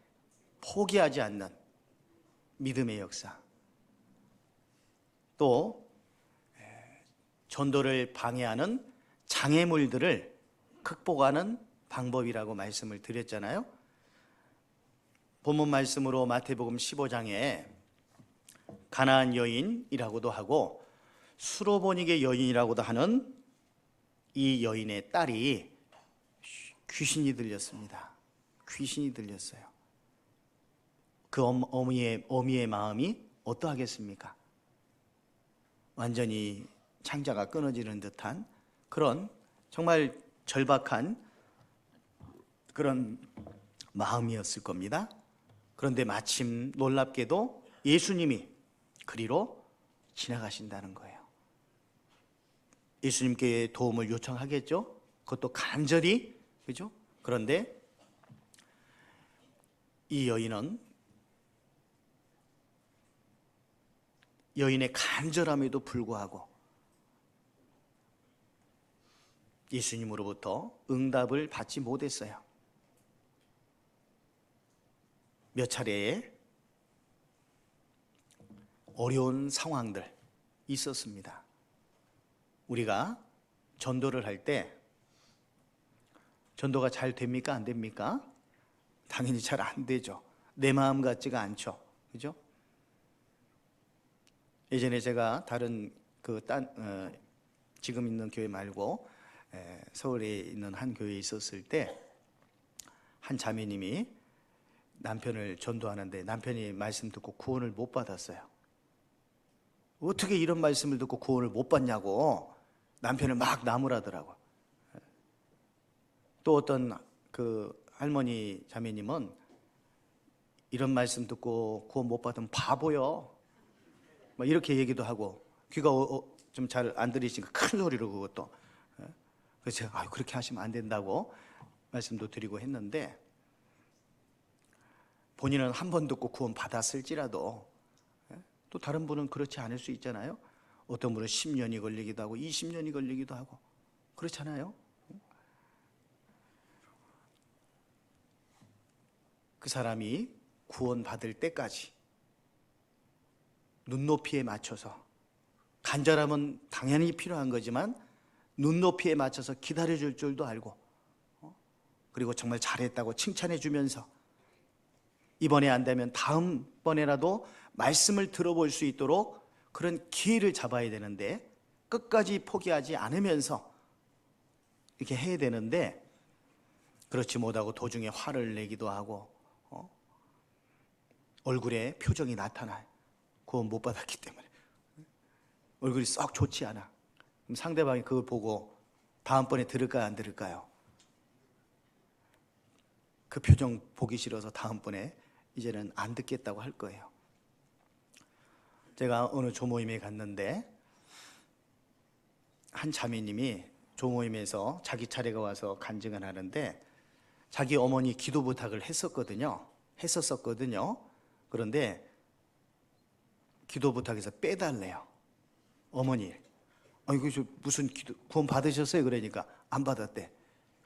포기하지 않는 믿음의 역사, 또 전도를 방해하는 장애물들을 극복하는 방법이라고 말씀을 드렸잖아요. 본문 말씀으로 마태복음 15장에 가나안 여인이라고도 하고 수로보니게 여인이라고도 하는 이 여인의 딸이 귀신이 들렸습니다. 귀신이 들렸어요. 그 어미의 마음이 어떠하겠습니까? 완전히 창자가 끊어지는 듯한 그런 정말 절박한 그런 마음이었을 겁니다. 그런데 마침 놀랍게도 예수님이 그리로 지나가신다는 거예요. 예수님께 도움을 요청하겠죠? 그것도 간절히, 그죠? 그런데 이 여인의 간절함에도 불구하고 예수님으로부터 응답을 받지 못했어요. 몇 차례의 어려운 상황들 있었습니다. 우리가 전도를 할 때 전도가 잘 됩니까? 안 됩니까? 당연히 잘 안 되죠. 내 마음 같지가 않죠. 그죠? 예전에 제가 다른 지금 있는 교회 말고 서울에 있는 한 교회에 있었을 때 한 자매님이 남편을 전도하는데 남편이 말씀 듣고 구원을 못 받았어요. 어떻게 이런 말씀을 듣고 구원을 못 받냐고 남편을 막 나무라더라고요. 또 어떤 그 할머니 자매님은 이런 말씀 듣고 구원 못 받으면 바보요, 막 이렇게 얘기도 하고 귀가 좀 잘 안 들리시니까 큰 소리로 그것도. 그래서 제가 그렇게 하시면 안 된다고 말씀도 드리고 했는데 본인은 한 번 듣고 구원 받았을지라도 또 다른 분은 그렇지 않을 수 있잖아요. 어떤 분은 10년이 걸리기도 하고 20년이 걸리기도 하고 그렇잖아요. 그 사람이 구원받을 때까지 눈높이에 맞춰서, 간절함은 당연히 필요한 거지만 눈높이에 맞춰서 기다려줄 줄도 알고, 그리고 정말 잘했다고 칭찬해 주면서 이번에 안 되면 다음번에라도 말씀을 들어볼 수 있도록 그런 기회를 잡아야 되는데 끝까지 포기하지 않으면서 이렇게 해야 되는데 그렇지 못하고 도중에 화를 내기도 하고 얼굴에 표정이 나타나요. 구원 못 받았기 때문에 얼굴이 썩 좋지 않아. 그럼 상대방이 그걸 보고 다음번에 들을까요, 안 들을까요? 그 표정 보기 싫어서 다음번에 이제는 안 듣겠다고 할 거예요. 제가 어느 조모임에 갔는데 한 자매님이 조모임에서 자기 차례가 와서 간증을 하는데 자기 어머니 기도 부탁을 했었거든요. 그런데 기도 부탁해서 빼달래요. 어머니, 이거 무슨 구원 받으셨어요? 그러니까 안 받았대.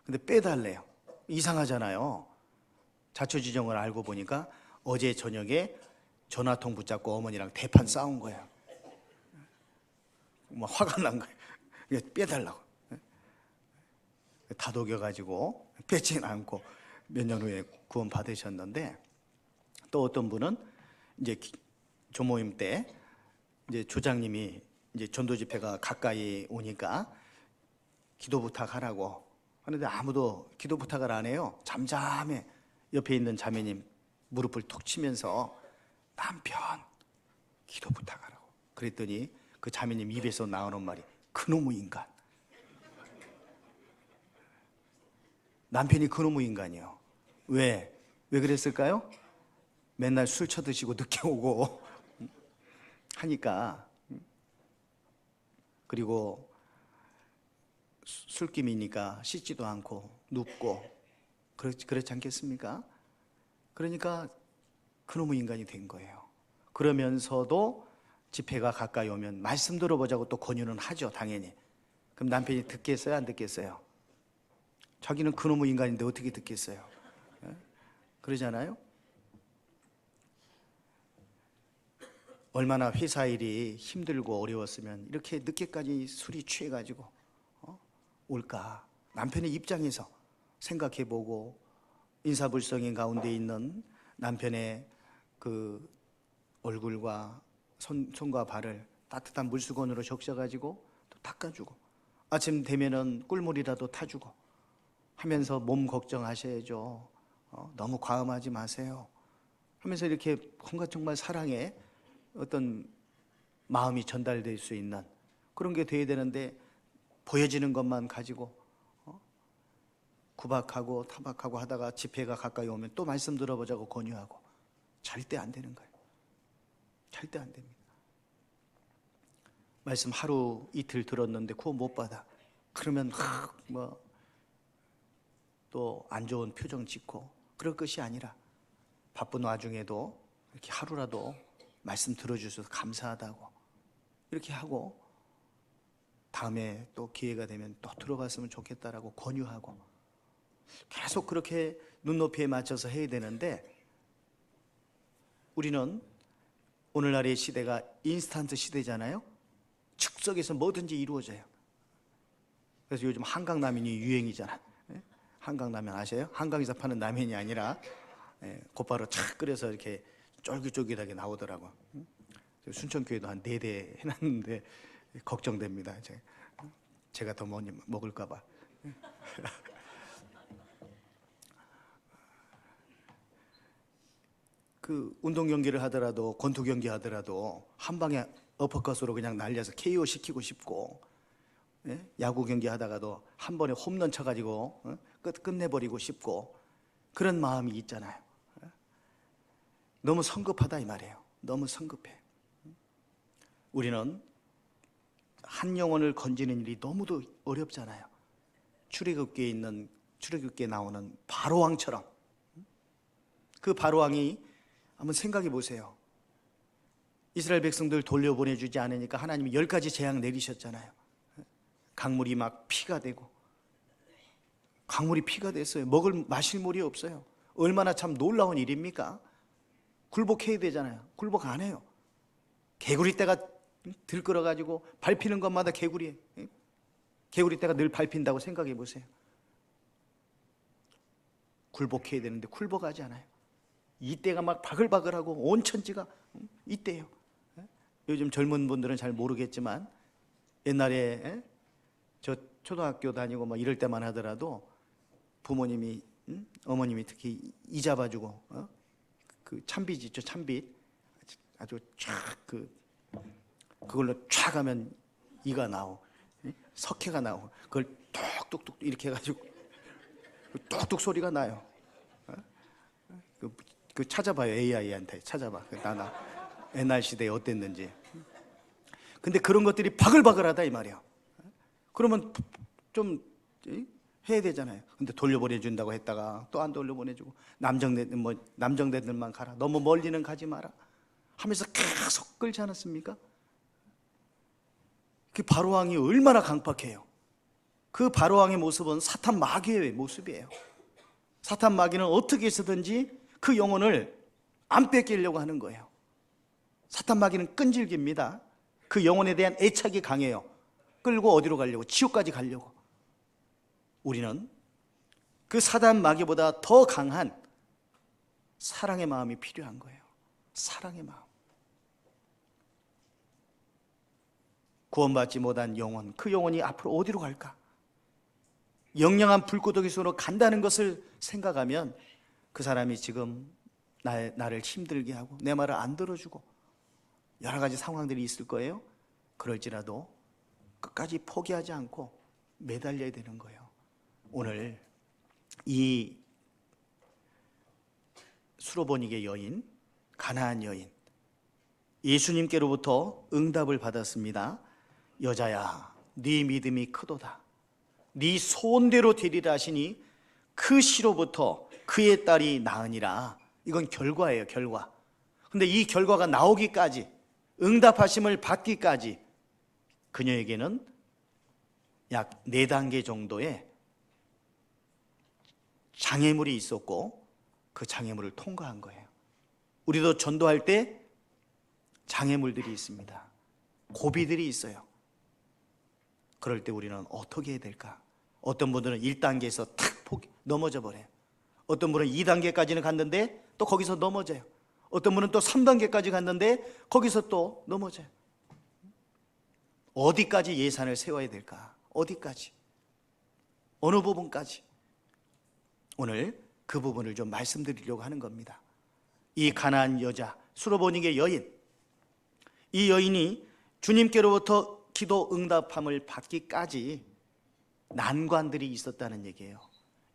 근데 빼달래요. 이상하잖아요. 자초지종을 알고 보니까 어제 저녁에 전화통 붙잡고 어머니랑 대판 싸운 거예요. 막 화가 난 거예요. 빼달라고. 다독여가지고 빼지는 않고 몇 년 후에 구원 받으셨는데, 또 어떤 분은 이제 조모임 때 이제 조장님이 이제 전도 집회가 가까이 오니까 기도 부탁하라고 하는데 아무도 기도 부탁을 안 해요. 잠잠해. 옆에 있는 자매님 무릎을 툭 치면서 남편 기도 부탁하라고 그랬더니 그 자매님 입에서 나오는 말이 그놈의 인간. 남편이 그놈의 인간이요. 왜 그랬을까요? 맨날 술 쳐드시고 늦게 오고 하니까, 그리고 술김이니까 씻지도 않고 눕고 그렇지 않겠습니까? 그러니까 그놈의 인간이 된 거예요. 그러면서도 집회가 가까이 오면 말씀 들어보자고 또 권유는 하죠, 당연히. 그럼 남편이 듣겠어요, 안 듣겠어요? 자기는 그놈의 인간인데 어떻게 듣겠어요? 그러잖아요. 얼마나 회사 일이 힘들고 어려웠으면 이렇게 늦게까지 술이 취해가지고 올까? 남편의 입장에서 생각해보고 인사불성인 가운데 있는 남편의 그 얼굴과 손과 발을 따뜻한 물수건으로 적셔가지고 또 닦아주고, 아침 되면은 꿀물이라도 타주고 하면서 몸 걱정하셔야죠. 너무 과음하지 마세요 하면서 이렇게 뭔가 정말 사랑의 어떤 마음이 전달될 수 있는 그런 게 돼야 되는데, 보여지는 것만 가지고 구박하고 타박하고 하다가 집회가 가까이 오면 또 말씀 들어보자고 권유하고, 절대 안 되는 거예요. 절대 안 됩니다. 말씀 하루 이틀 들었는데 구원 못 받아 그러면 뭐 또 안 좋은 표정 짓고 그럴 것이 아니라, 바쁜 와중에도 이렇게 하루라도 말씀 들어주셔서 감사하다고 이렇게 하고, 다음에 또 기회가 되면 또 들어봤으면 좋겠다라고 권유하고, 계속 그렇게 눈높이에 맞춰서 해야 되는데, 우리는 오늘날의 시대가 인스턴트 시대잖아요. 즉석에서 뭐든지 이루어져요. 그래서 요즘 한강라면이 유행이잖아. 한강라면 아세요? 한강에서 파는 라면이 아니라 곧바로 착 끓여서 이렇게 쫄깃쫄깃하게 나오더라고. 순천교회도 한 4대 해놨는데 걱정됩니다. 제가 더 많이 먹을까 봐. 그 운동 경기를 하더라도, 권투 경기 하더라도 한 방에 어퍼컷으로 그냥 날려서 KO 시키고 싶고, 야구 경기 하다가도 한 번에 홈런 쳐가지고 끝내버리고 싶고, 그런 마음이 있잖아요. 너무 성급하다 이 말이에요. 너무 성급해. 우리는 한 영혼을 건지는 일이 너무도 어렵잖아요. 출애굽기에 나오는 바로왕처럼, 그 바로왕이 한번 생각해 보세요. 이스라엘 백성들 돌려보내주지 않으니까 하나님이 10가지 재앙 내리셨잖아요. 강물이 막 피가 되고, 강물이 피가 됐어요. 마실 물이 없어요. 얼마나 참 놀라운 일입니까? 굴복해야 되잖아요. 굴복 안 해요. 개구리떼가 들끓어가지고 밟히는 것마다 개구리떼가 늘 밟힌다고 생각해 보세요. 굴복해야 되는데 굴복하지 않아요. 이때가 막 바글바글하고 온 천지가 이때예요. 요즘 젊은 분들은 잘 모르겠지만, 옛날에 저 초등학교 다니고 막 이럴 때만 하더라도 부모님이, 어머님이 특히 이 잡아주고, 그 참빗 있죠, 참빗. 아주 그걸로 촥 하면 이가 나오, 석회가 나오. 그걸 뚝뚝뚝 이렇게 해가지고 뚝뚝 소리가 나요. 그 찾아봐요. AI한테 찾아봐. 나 옛날 시대에 어땠는지. 근데 그런 것들이 바글바글하다 이 말이야. 그러면 좀 해야 되잖아요. 근데 돌려보내준다고 했다가 또 안 돌려보내주고, 남정네들만 가라, 너무 멀리는 가지 마라 하면서 계속 끌지 않았습니까? 그 바로왕이 얼마나 강팍해요. 그 바로왕의 모습은 사탄 마귀의 모습이에요. 사탄 마귀는 어떻게 해서든지 그 영혼을 안 뺏기려고 하는 거예요. 사탄 마귀는 끈질깁니다. 그 영혼에 대한 애착이 강해요. 끌고 어디로 가려고? 지옥까지 가려고. 우리는 그 사단 마귀보다 더 강한 사랑의 마음이 필요한 거예요. 사랑의 마음. 구원받지 못한 영혼, 그 영혼이 앞으로 어디로 갈까? 영영한 불구덩이 속으로 간다는 것을 생각하면 그 사람이 지금 나를 힘들게 하고 내 말을 안 들어주고 여러 가지 상황들이 있을 거예요. 그럴지라도 끝까지 포기하지 않고 매달려야 되는 거예요. 오늘 이 수로보니게 여인, 가나안 여인, 예수님께로부터 응답을 받았습니다. 여자야, 네 믿음이 크도다. 네 소원대로 되리라 하시니 그 시로부터 그의 딸이 나으니라. 이건 결과예요, 결과. 근데 이 결과가 나오기까지, 응답하심을 받기까지 그녀에게는 약 4단계 정도의 장애물이 있었고 그 장애물을 통과한 거예요. 우리도 전도할 때 장애물들이 있습니다. 고비들이 있어요. 그럴 때 우리는 어떻게 해야 될까? 어떤 분들은 1단계에서 탁 넘어져 버려요. 어떤 분은 2단계까지는 갔는데 또 거기서 넘어져요. 어떤 분은 또 3단계까지 갔는데 거기서 또 넘어져요. 어디까지 예산을 세워야 될까? 어디까지? 어느 부분까지? 오늘 그 부분을 좀 말씀드리려고 하는 겁니다. 이 가나안 여자, 수로보닉의 여인, 이 여인이 주님께로부터 기도 응답함을 받기까지 난관들이 있었다는 얘기예요.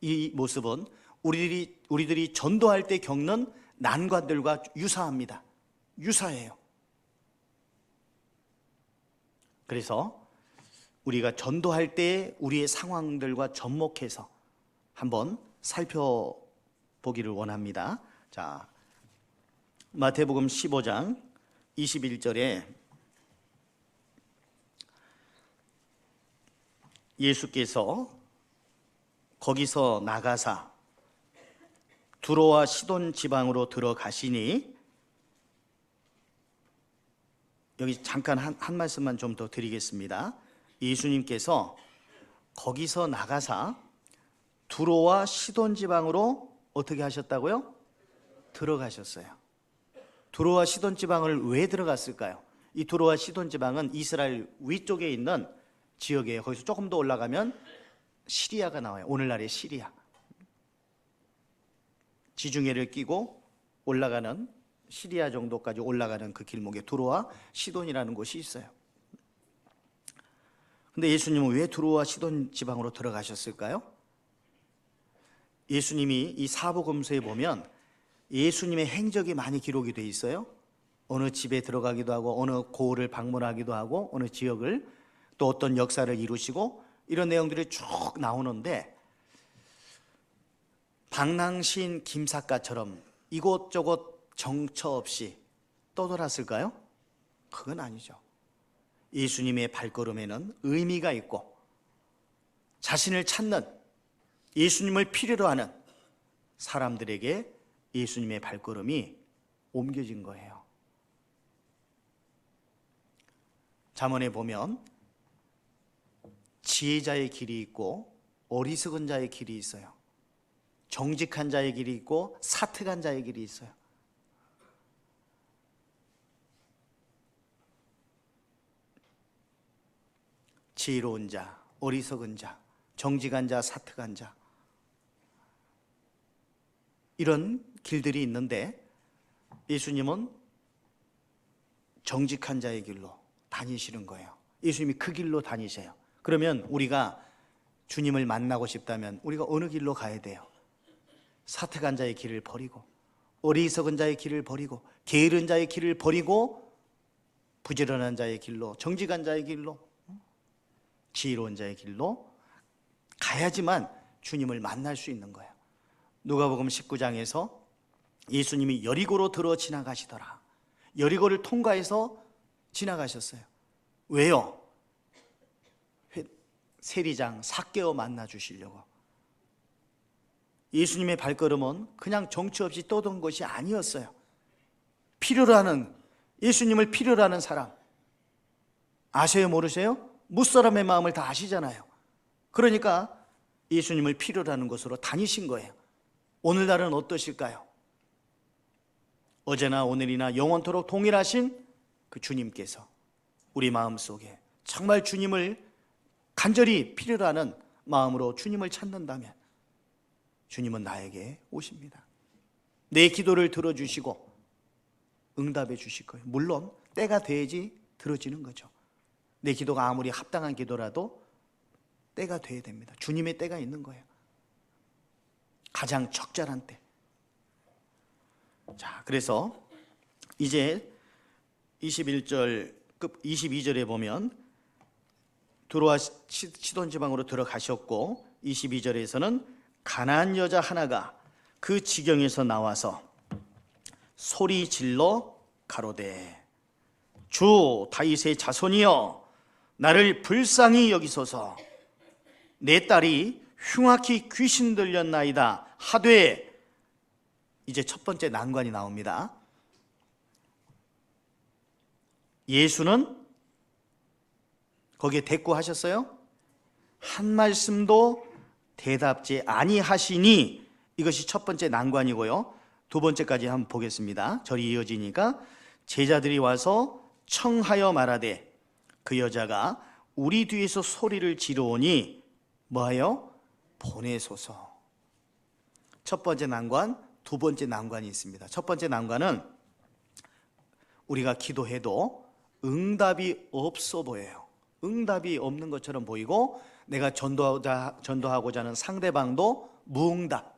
이 모습은 우리들이 전도할 때 겪는 난관들과 유사합니다. 유사해요. 그래서 우리가 전도할 때 우리의 상황들과 접목해서 한번 살펴보기를 원합니다. 자, 마태복음 15장 21절에 예수께서 거기서 나가사 두로와 시돈 지방으로 들어가시니, 여기 잠깐 한 말씀만 좀 더 드리겠습니다. 예수님께서 거기서 나가사 두로와 시돈 지방으로 어떻게 하셨다고요? 들어가셨어요. 두로와 시돈 지방을 왜 들어갔을까요? 이 두로와 시돈 지방은 이스라엘 위쪽에 있는 지역이에요. 거기서 조금 더 올라가면 시리아가 나와요. 오늘날의 시리아. 지중해를 끼고 올라가는, 시리아 정도까지 올라가는 그 길목에 두로와 시돈이라는 곳이 있어요. 근데 예수님은 왜 두로와 시돈 지방으로 들어가셨을까요? 예수님이 이 사복음서에 보면 예수님의 행적이 많이 기록이 돼 있어요. 어느 집에 들어가기도 하고, 어느 고을을 방문하기도 하고, 어느 지역을, 또 어떤 역사를 이루시고, 이런 내용들이 쭉 나오는데, 방랑시인 김삿갓처럼 이곳저곳 정처 없이 떠돌았을까요? 그건 아니죠. 예수님의 발걸음에는 의미가 있고, 자신을 찾는, 예수님을 필요로 하는 사람들에게 예수님의 발걸음이 옮겨진 거예요. 잠언에 보면 지혜자의 길이 있고 어리석은 자의 길이 있어요. 정직한 자의 길이 있고 사특한 자의 길이 있어요. 지혜로운 자, 어리석은 자, 정직한 자, 사특한 자, 이런 길들이 있는데 예수님은 정직한 자의 길로 다니시는 거예요. 예수님이 그 길로 다니세요. 그러면 우리가 주님을 만나고 싶다면 우리가 어느 길로 가야 돼요? 사특한 자의 길을 버리고, 어리석은 자의 길을 버리고, 게으른 자의 길을 버리고, 부지런한 자의 길로, 정직한 자의 길로, 지혜로운 자의 길로 가야지만 주님을 만날 수 있는 거예요. 누가복음 19장에서 예수님이 여리고로 들어 지나가시더라. 여리고를 통과해서 지나가셨어요. 왜요? 세리장 삭개오 만나 주시려고. 예수님의 발걸음은 그냥 정처 없이 떠돈 것이 아니었어요. 필요로 하는, 예수님을 필요로 하는 사람 아세요? 모르세요? 무사람의 마음을 다 아시잖아요. 그러니까 예수님을 필요로 하는 곳으로 다니신 거예요. 오늘날은 어떠실까요? 어제나 오늘이나 영원토록 동일하신 그 주님께서 우리 마음속에 정말 주님을 간절히 필요로 하는 마음으로 주님을 찾는다면 주님은 나에게 오십니다. 내 기도를 들어주시고 응답해 주실 거예요. 물론 때가 돼야지 들어지는 거죠. 내 기도가 아무리 합당한 기도라도 때가 돼야 됩니다. 주님의 때가 있는 거예요. 가장 적절한 때. 자, 그래서 이제 21절, 22절에 보면 두로와 시돈 지방으로 들어가셨고, 22절에서는 가나안 여자 하나가 그 지경에서 나와서 소리 질러 가로되 주 다윗의 자손이여 나를 불쌍히 여기소서. 내 딸이 흉악히 귀신 들렸나이다 하되, 이제 첫 번째 난관이 나옵니다. 예수는 거기에 대꾸하셨어요? 한 말씀도 대답지 아니하시니 이것이 첫 번째 난관이고요. 두 번째까지 한번 보겠습니다. 절이 이어지니까 제자들이 와서 청하여 말하되 그 여자가 우리 뒤에서 소리를 지르오니 뭐하여? 보내소서. 첫 번째 난관, 두 번째 난관이 있습니다. 첫 번째 난관은 우리가 기도해도 응답이 없어 보여요. 응답이 없는 것처럼 보이고 내가 전도하고자 하는 상대방도 무응답.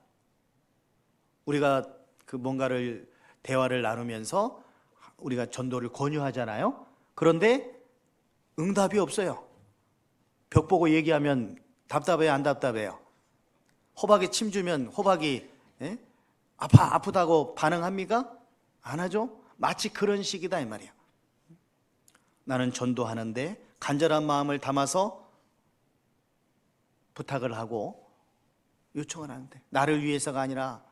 우리가 그 뭔가를 대화를 나누면서 우리가 전도를 권유하잖아요. 그런데 응답이 없어요. 벽 보고 얘기하면 답답해요, 안 답답해요? 호박에 침 주면 호박이 아프다고 반응합니까? 안 하죠? 마치 그런 식이다 이 말이에요. 나는 전도하는데 간절한 마음을 담아서 부탁을 하고 요청을 하는데 나를 위해서가 아니라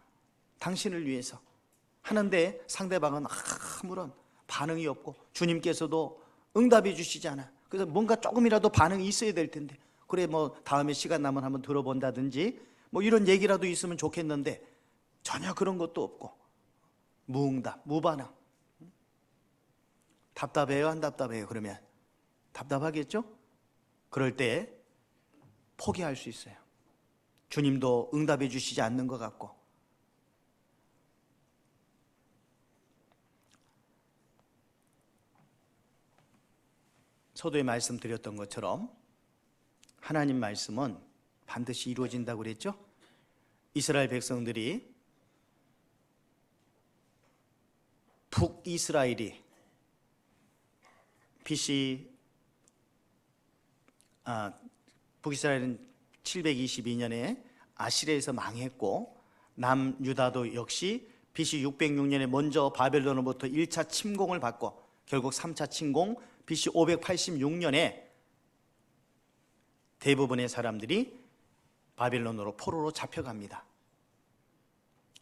당신을 위해서 하는데 상대방은 아무런 반응이 없고 주님께서도 응답해 주시지 않아요. 그래서 뭔가 조금이라도 반응이 있어야 될 텐데 그래 뭐 다음에 시간 나면 한번 들어본다든지 뭐 이런 얘기라도 있으면 좋겠는데 전혀 그런 것도 없고 무응답, 무반응. 답답해요, 안 답답해요? 그러면 답답하겠죠? 그럴 때 포기할 수 있어요. 주님도 응답해 주시지 않는 것 같고. 서두에 말씀드렸던 것처럼 하나님 말씀은 반드시 이루어진다고 그랬죠? 이스라엘 백성들이 북이스라엘이 북이스라엘은 722년에 아시리아에서 망했고 남유다도 역시 BC 606년에 먼저 바벨론으로부터 1차 침공을 받고 결국 3차 침공 BC 586년에 대부분의 사람들이 바벨론으로 포로로 잡혀갑니다.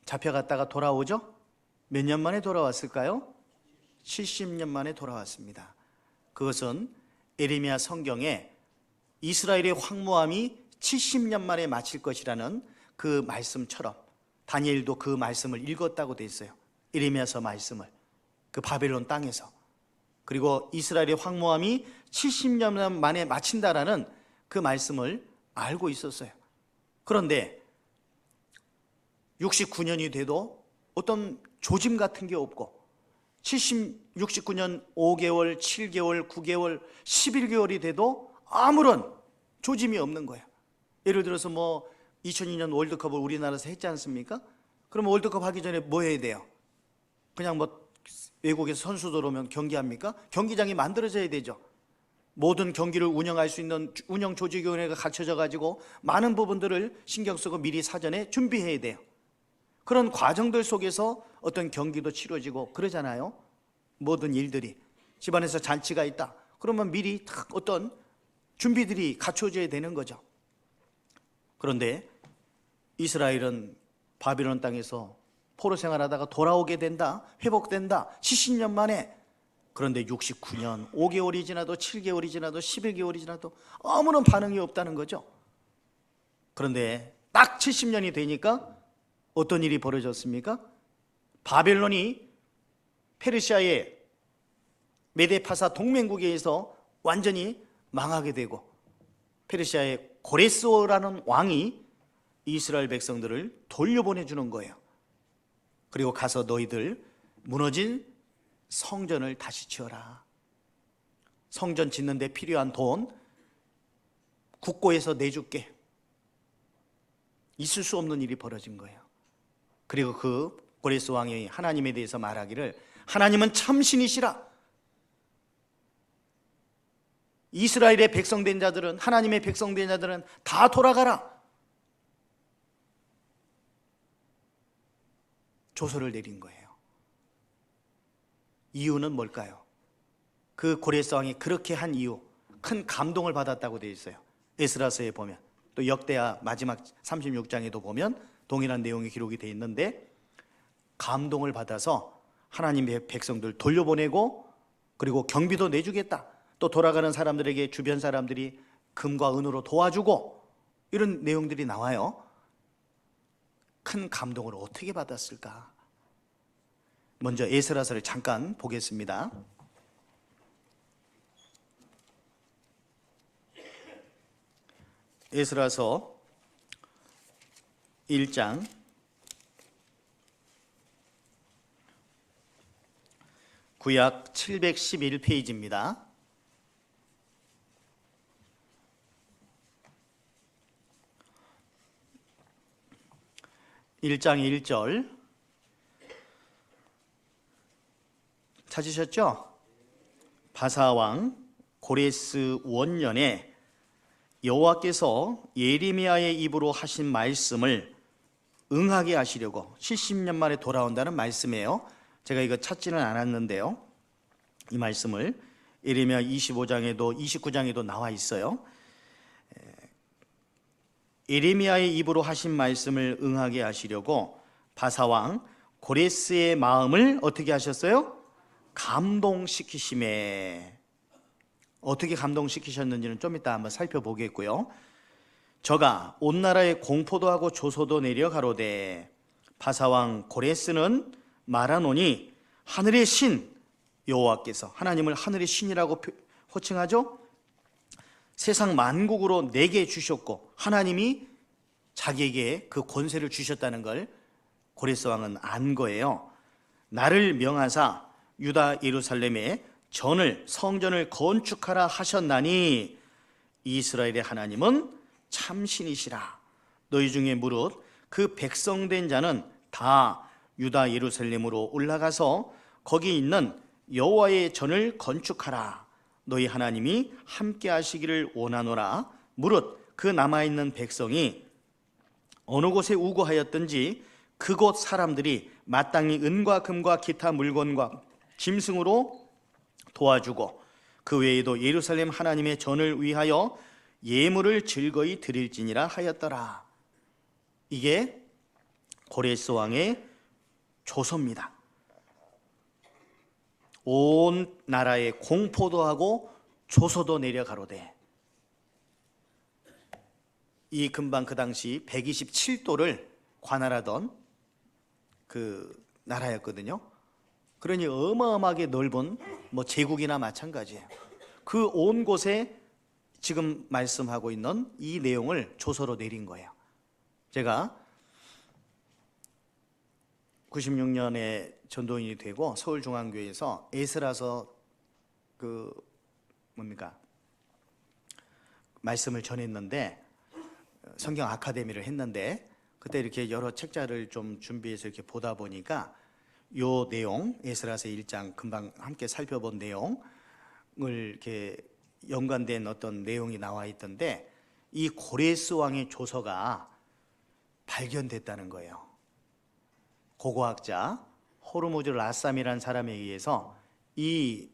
잡혀갔다가 돌아오죠? 몇 년 만에 돌아왔을까요? 70년 만에 돌아왔습니다. 그것은 에레미야 성경에 이스라엘의 황무함이 70년 만에 마칠 것이라는 그 말씀처럼 다니엘도 그 말씀을 읽었다고 돼 있어요. 에레미야서 말씀을 그 바벨론 땅에서. 그리고 이스라엘의 황무함이 70년 만에 마친다라는 그 말씀을 알고 있었어요. 그런데 69년이 돼도 어떤 조짐 같은 게 없고 69년 5개월, 7개월, 9개월, 11개월이 돼도 아무런 조짐이 없는 거예요. 예를 들어서 뭐 2002년 월드컵을 우리나라에서 했지 않습니까? 그러면 월드컵 하기 전에 뭐 해야 돼요? 그냥 뭐 외국에서 선수들 오면 경기합니까? 경기장이 만들어져야 되죠. 모든 경기를 운영할 수 있는 운영조직위원회가 갖춰져 가지고 많은 부분들을 신경 쓰고 미리 사전에 준비해야 돼요. 그런 과정들 속에서 어떤 경기도 치러지고 그러잖아요. 모든 일들이 집안에서 잔치가 있다. 그러면 미리 딱 어떤 준비들이 갖춰져야 되는 거죠. 그런데 이스라엘은 바빌론 땅에서 포로 생활하다가 돌아오게 된다. 회복된다. 70년 만에. 그런데 69년 5개월이 지나도 7개월이 지나도 11개월이 지나도 아무런 반응이 없다는 거죠. 그런데 딱 70년이 되니까 어떤 일이 벌어졌습니까? 바벨론이 페르시아의 메데파사 동맹국에 의해서 완전히 망하게 되고 페르시아의 고레스라는 왕이 이스라엘 백성들을 돌려보내주는 거예요. 그리고 가서 너희들 무너진 성전을 다시 지어라. 성전 짓는 데 필요한 돈 국고에서 내줄게. 있을 수 없는 일이 벌어진 거예요. 그리고 그 고레스 왕이 하나님에 대해서 말하기를 하나님은 참신이시라. 이스라엘의 백성된 자들은 하나님의 백성된 자들은 다 돌아가라. 조서를 내린 거예요. 이유는 뭘까요? 그 고레스 왕이 그렇게 한 이유, 큰 감동을 받았다고 되어 있어요. 에스라서에 보면 또 역대하 마지막 36장에도 보면 동일한 내용이 기록이 되어 있는데 감동을 받아서 하나님의 백성들 돌려보내고 그리고 경비도 내주겠다. 또 돌아가는 사람들에게 주변 사람들이 금과 은으로 도와주고 이런 내용들이 나와요. 큰 감동을 어떻게 받았을까? 먼저 에스라서를 잠깐 보겠습니다. 에스라서 1장 9약 711페이지입니다. (1장 1절) 찾으셨죠? 바사왕 고레스 원년에 여호와께서 예레미야의 입으로 하신 말씀을 응하게 하시려고 70년 만에 돌아온다는 말씀이에요. 제가 이거 찾지는 않았는데요, 이 말씀을 예레미야 25장에도 29장에도 나와 있어요. 예레미야의 입으로 하신 말씀을 응하게 하시려고 바사왕 고레스의 마음을 어떻게 하셨어요? 감동시키심에. 어떻게 감동시키셨는지는 좀 이따 한번 살펴보겠고요. 저가 온 나라에 공포도 하고 조소도 내려 가로되 바사왕 고레스는 말하노니 하늘의 신 여호와께서, 하나님을 하늘의 신이라고 호칭하죠. 세상 만국으로 내게 주셨고 하나님이 자기에게 그 권세를 주셨다는 걸 고레스 왕은 안 거예요. 나를 명하사 유다 예루살렘에 성전을 건축하라 하셨나니 이스라엘의 하나님은 참신이시라. 너희 중에 무릇 그 백성된 자는 다 유다 예루살렘으로 올라가서 거기 있는 여호와의 전을 건축하라. 너희 하나님이 함께 하시기를 원하노라. 무릇 그 남아있는 백성이 어느 곳에 우고하였든지 그곳 사람들이 마땅히 은과 금과 기타 물건과 짐승으로 도와주고 그 외에도 예루살렘 하나님의 전을 위하여 예물을 즐거이 드릴지니라 하였더라. 이게 고레스 왕의 조서입니다. 온 나라에 공포도 하고 조소도 내려가로되. 이 근방 그 당시 127도를 관할하던 그 나라였거든요. 그러니 어마어마하게 넓은 제국이나 마찬가지예요. 그 온 곳에 지금 말씀하고 있는 이 내용을 조서로 내린 거예요. 제가 96년에 전도인이 되고 서울중앙교회에서 에스라서 말씀을 전했는데, 성경 아카데미를 했는데, 그때 이렇게 여러 책자를 좀 준비해서 이렇게 보다 보니까 요 내용, 에스라서 1장 금방 함께 살펴본 내용을 이렇게 연관된 어떤 내용이 나와 있던데, 이 고레스 왕의 조서가 발견됐다는 거예요. 고고학자 호르무즈 라삼이라는 사람에 의해서 이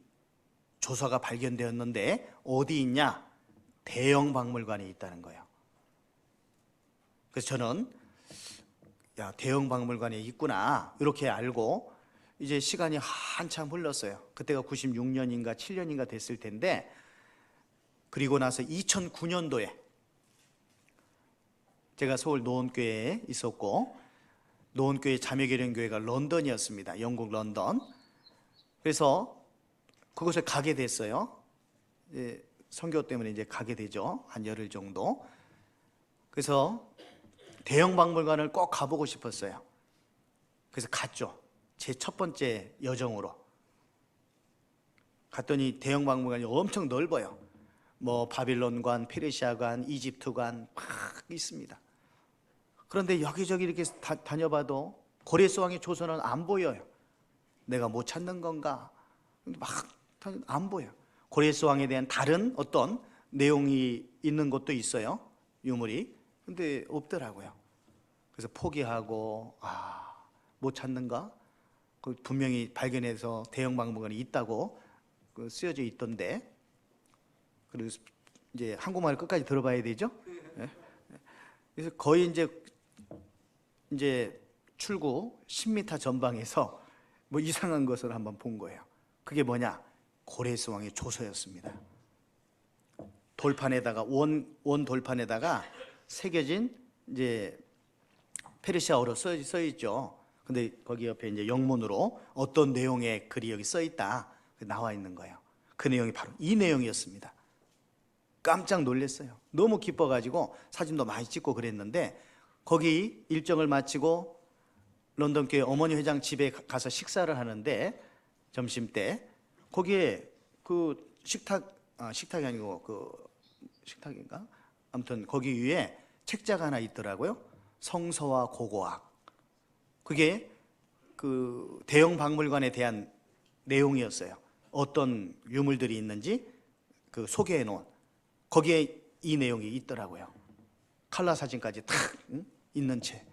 조서가 발견되었는데 어디 있냐? 대영 박물관에 있다는 거예요. 그래서 저는 대영 박물관에 있구나 이렇게 알고, 이제 시간이 한참 흘렀어요. 그때가 96년인가 7년인가 됐을 텐데, 그리고 나서 2009년도에 제가 서울 노원교회에 있었고, 노원교회 자매교련교회가 런던이었습니다. 영국 런던. 그래서 그곳에 가게 됐어요. 선교 때문에 이제 가게 되죠. 한 열흘 정도. 그래서 대형 박물관을 꼭 가보고 싶었어요. 그래서 갔죠. 제 첫 번째 여정으로. 갔더니 대형 박물관이 엄청 넓어요. 바빌론관, 페르시아관, 이집트관 막 있습니다. 그런데 여기저기 이렇게 다녀봐도 고레스 왕의 조서는 안 보여요. 내가 못 찾는 건가? 막 안 보여. 고레스 왕에 대한 다른 어떤 내용이 있는 것도 있어요. 유물이. 근데 없더라고요. 그래서 포기하고, 못 찾는가? 분명히 발견해서 대형 박물관이 있다고 쓰여져 있던데, 그래서 이제 한국말을 끝까지 들어봐야 되죠. 네. 그래서 거의 이제 출구 10m 전방에서 이상한 것을 한번 본 거예요. 그게 뭐냐? 고레스 왕의 조서였습니다. 돌판에다가 원 돌판에다가 새겨진 이제 페르시아어로 써 있죠. 근데 거기 옆에 이제 영문으로 어떤 내용의 글이 여기 써 있다 나와 있는 거예요. 그 내용이 바로 이 내용이었습니다. 깜짝 놀랐어요. 너무 기뻐가지고 사진도 많이 찍고 그랬는데, 거기 일정을 마치고 런던 교회 어머니 회장 집에 가서 식사를 하는데, 점심 때 거기에 그 식탁이 아니고 그 식탁인가? 아무튼 거기 위에 책자가 하나 있더라고요. 성서와 고고학. 그게 그 대형 박물관에 대한 내용이었어요. 어떤 유물들이 있는지 그 소개해 놓은, 거기에 이 내용이 있더라고요. 칼라 사진까지 탁 있는 채.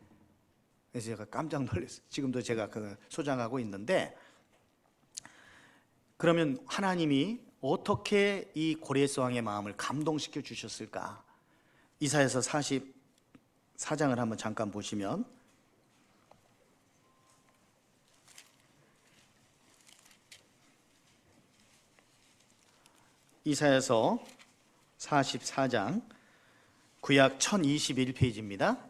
그래서 제가 깜짝 놀랐어요. 지금도 제가 그 소장하고 있는데, 그러면 하나님이 어떻게 이 고레스 왕의 마음을 감동시켜 주셨을까? 이사야서 44장을 한번 잠깐 보시면, 이사야서 44장 구약 1021페이지입니다.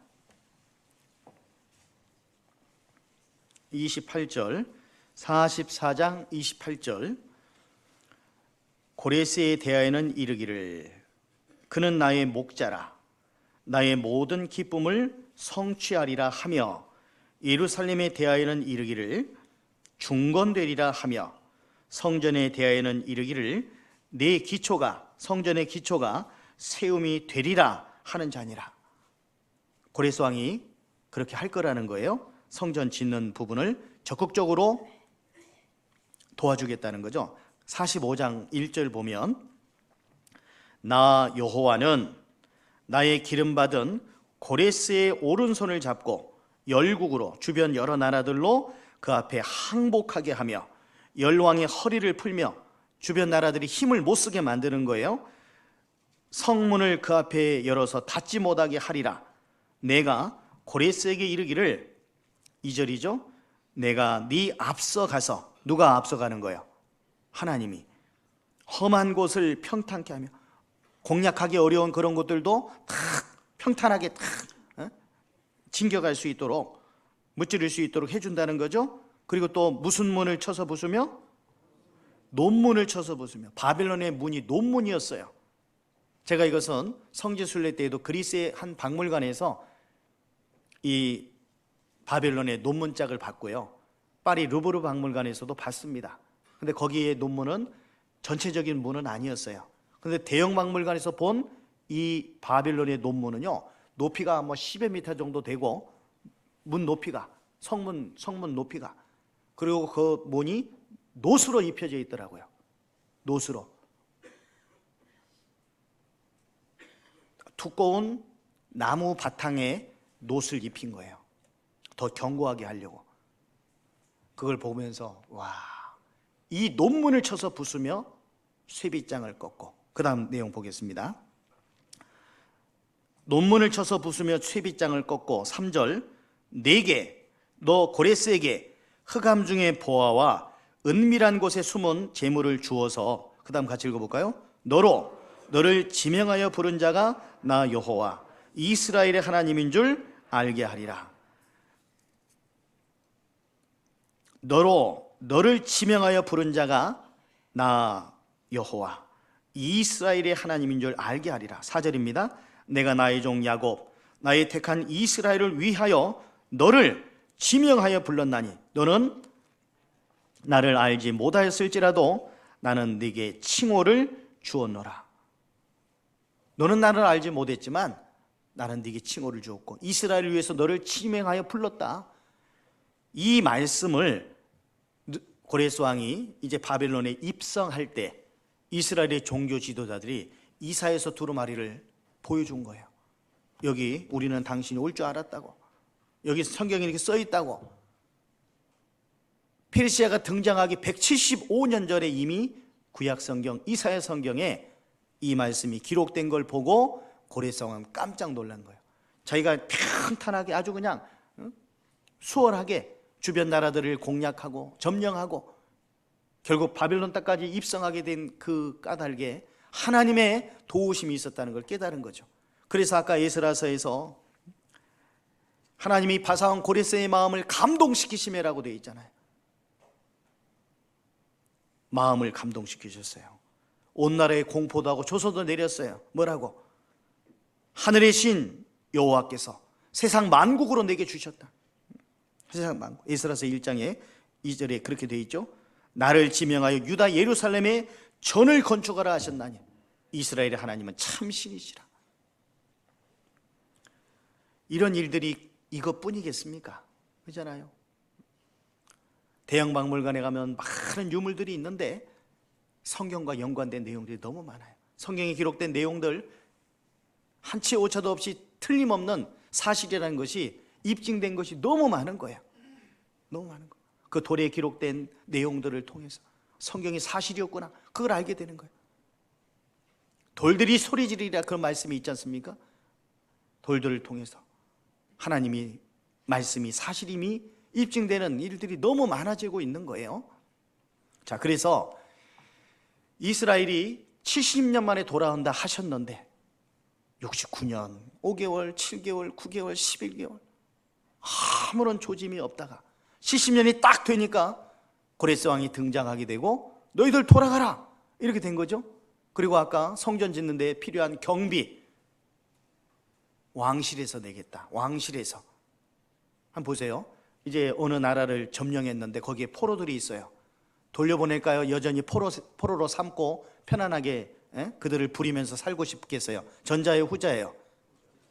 28절, 44장 28절. 고레스에 대하여는 이르기를 그는 나의 목자라 나의 모든 기쁨을 성취하리라 하며, 예루살렘에 대하여는 이르기를 중건되리라 하며, 성전에 대하여는 이르기를 내 기초가, 성전의 기초가 세움이 되리라 하는 자니라. 고레스 왕이 그렇게 할 거라는 거예요. 성전 짓는 부분을 적극적으로 도와주겠다는 거죠. 45장 1절 보면, 나 여호와는 나의 기름받은 고레스의 오른손을 잡고 열국으로 주변 여러 나라들로 그 앞에 항복하게 하며, 열왕의 허리를 풀며 주변 나라들이 힘을 못 쓰게 만드는 거예요. 성문을 그 앞에 열어서 닫지 못하게 하리라. 내가 고레스에게 이르기를, 2절이죠. 내가 네 앞서 가서, 누가 앞서가는 거예요? 하나님이. 험한 곳을 평탄케 하며, 공략하기 어려운 그런 곳들도 다 평탄하게 다 진격할 수 있도록, 무찌를 수 있도록 해준다는 거죠. 그리고 또 무슨 문을 쳐서 부수며? 논문을 쳐서 부수며. 바벨론의 문이 논문이었어요. 제가 이것은 성지순례 때에도 그리스의 한 박물관에서 이 바벨론의 논문짝을 봤고요, 파리 루브르 박물관에서도 봤습니다. 근데 거기에 논문은 전체적인 문은 아니었어요. 근데 대형 박물관에서 본 이 바벨론의 논문은요, 높이가 뭐 10여 미터 정도 되고, 문 높이가, 성문 높이가, 그리고 그 문이 노수로 입혀져 있더라고요. 노수로. 두꺼운 나무 바탕에 노수를 입힌 거예요. 더 견고하게 하려고. 그걸 보면서 와, 이 논문을 쳐서 부수며 쇠빗장을 꺾고, 그 다음 내용 보겠습니다. 논문을 쳐서 부수며 쇠빗장을 꺾고, 3절, 내게, 너 고레스에게 흑암 중의 보화와 은밀한 곳에 숨은 재물을 주어서, 그 다음 같이 읽어볼까요? 너를 지명하여 부른 자가 나 여호와 이스라엘의 하나님인 줄 알게 하리라. 너를 지명하여 부른 자가 나 여호와 이스라엘의 하나님인 줄 알게 하리라. 4절입니다. 내가 나의 종 야곱 나의 택한 이스라엘을 위하여 너를 지명하여 불렀나니 너는 나를 알지 못하였을지라도 나는 네게 칭호를 주었노라. 너는 나를 알지 못했지만 나는 네게 칭호를 주었고 이스라엘을 위해서 너를 지명하여 불렀다. 이 말씀을 고레스 왕이 이제 바벨론에 입성할 때 이스라엘의 종교 지도자들이 이사야서 두루마리를 보여준 거예요. 여기 우리는 당신이 올 줄 알았다고, 여기 성경에 이렇게 써 있다고. 페르시아가 등장하기 175년 전에 이미 구약 성경 이사야 성경에 이 말씀이 기록된 걸 보고 고레스 왕은 깜짝 놀란 거예요. 자기가 평탄하게 아주 그냥 수월하게 주변 나라들을 공략하고 점령하고 결국 바벨론 땅까지 입성하게 된 그 까닭에 하나님의 도우심이 있었다는 걸 깨달은 거죠. 그래서 아까 에스라서에서 하나님이 바사왕 고레스의 마음을 감동시키심이라고 되어 있잖아요. 마음을 감동시키셨어요. 온 나라에 공포도 하고 조서도 내렸어요. 뭐라고? 하늘의 신 여호와께서 세상 만국으로 내게 주셨다. 세상 만국. 에스라서 1장에 2절에 그렇게 되어 있죠. 나를 지명하여 유다 예루살렘에 전을 건축하라 하셨나니 이스라엘의 하나님은 참 신이시라. 이런 일들이 이것뿐이겠습니까? 그렇잖아요. 대형 박물관에 가면 많은 유물들이 있는데 성경과 연관된 내용들이 너무 많아요. 성경에 기록된 내용들 한치 오차도 없이 틀림없는 사실이라는 것이 입증된 것이 너무 많은 거예요. 너무 많은 거예요. 그 돌에 기록된 내용들을 통해서 성경이 사실이었구나, 그걸 알게 되는 거예요. 돌들이 소리 지르리라, 그런 말씀이 있지 않습니까? 돌들을 통해서 하나님이 말씀이 사실임이 입증되는 일들이 너무 많아지고 있는 거예요. 자, 그래서 이스라엘이 70년 만에 돌아온다 하셨는데 69년, 5개월, 7개월, 9개월, 11개월 아무런 조짐이 없다가 70년이 딱 되니까 고레스 왕이 등장하게 되고 너희들 돌아가라 이렇게 된 거죠. 그리고 아까 성전 짓는 데 필요한 경비 왕실에서 내겠다. 왕실에서. 한번 보세요. 이제 어느 나라를 점령했는데 거기에 포로들이 있어요. 돌려보낼까요? 여전히 포로로 삼고 편안하게 그들을 부리면서 살고 싶겠어요? 전자예요, 후자예요?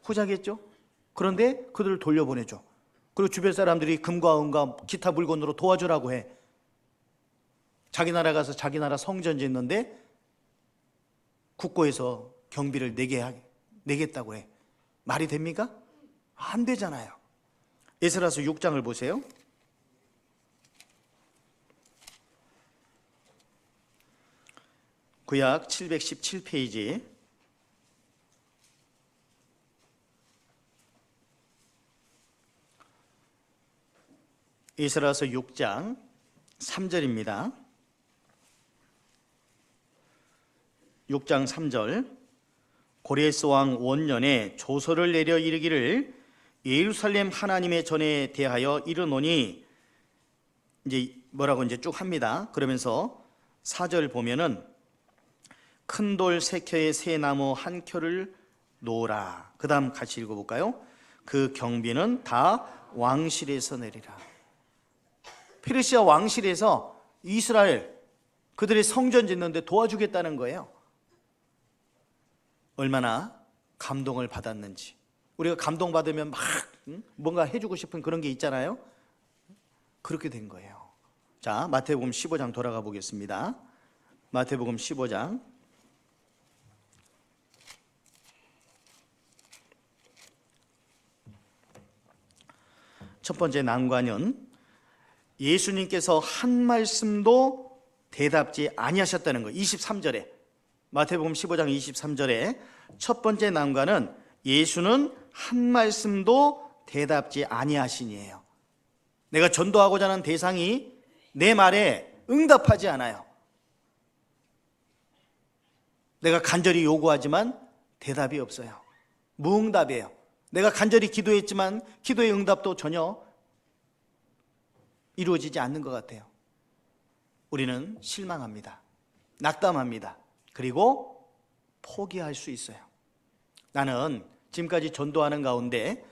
후자겠죠? 그런데 그들을 돌려보내죠. 그리고 주변 사람들이 금과 은과 기타 물건으로 도와주라고 해. 자기 나라 가서 자기 나라 성전 짓는데 국고에서 경비를 내겠다고 해. 말이 됩니까? 안 되잖아요. 에스라서 6장을 보세요. 구약 717페이지. 에스라서 6장 3절입니다. 6장 3절. 고레스 왕 원년에 조서를 내려 이르기를 예루살렘 하나님의 전에 대하여 이르노니, 이제 뭐라고 이제 쭉 합니다. 그러면서 4절 보면은 큰 돌 3켜에 새 나무 1켜를 놓으라. 그 다음 같이 읽어볼까요? 그 경비는 다 왕실에서 내리라. 페르시아 왕실에서 이스라엘 그들의 성전 짓는데 도와주겠다는 거예요. 얼마나 감동을 받았는지. 우리가 감동받으면 막 뭔가 해주고 싶은 그런 게 있잖아요. 그렇게 된 거예요. 자, 마태복음 15장 돌아가 보겠습니다. 마태복음 15장 첫 번째 난관은 예수님께서 한 말씀도 대답지 아니하셨다는 거예요. 23절에 마태복음 15장 23절에 첫 번째 난관은 예수는 한 말씀도 대답지 아니하시니에요. 내가 전도하고자 하는 대상이 내 말에 응답하지 않아요. 내가 간절히 요구하지만 대답이 없어요. 무응답이에요. 내가 간절히 기도했지만 기도의 응답도 전혀 이루어지지 않는 것 같아요. 우리는 실망합니다. 낙담합니다. 그리고 포기할 수 있어요. 나는 지금까지 전도하는 가운데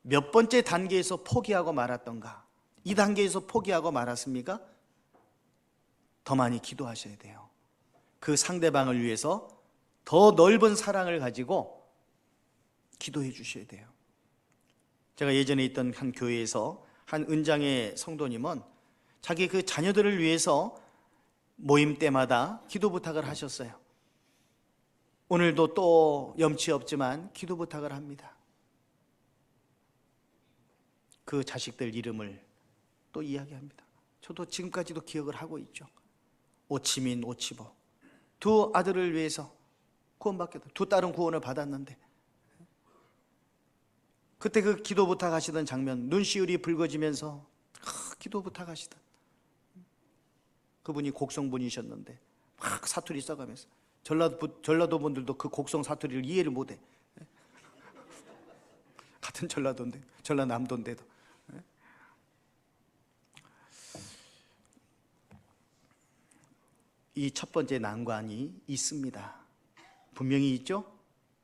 몇 번째 단계에서 포기하고 말았던가? 이 단계에서 포기하고 말았습니까? 더 많이 기도하셔야 돼요. 그 상대방을 위해서 더 넓은 사랑을 가지고 기도해 주셔야 돼요. 제가 예전에 있던 한 교회에서 한 은장의 성도님은 자기 그 자녀들을 위해서 모임 때마다 기도 부탁을 하셨어요. 오늘도 또 염치 없지만 기도 부탁을 합니다. 그 자식들 이름을 또 이야기합니다. 저도 지금까지도 기억을 하고 있죠. 오치민, 오치보 두 아들을 위해서 구원받겠다. 두 딸은 구원을 받았는데 그때 그 기도 부탁하시던 장면, 눈시울이 붉어지면서 기도 부탁하시던 그분이 곡성분이셨는데 막 사투리 써가면서 전라도 분들도 그 곡성 사투리를 이해를 못해. 같은 전라도인데, 전라남도인데도. 이 첫 번째 난관이 있습니다. 분명히 있죠?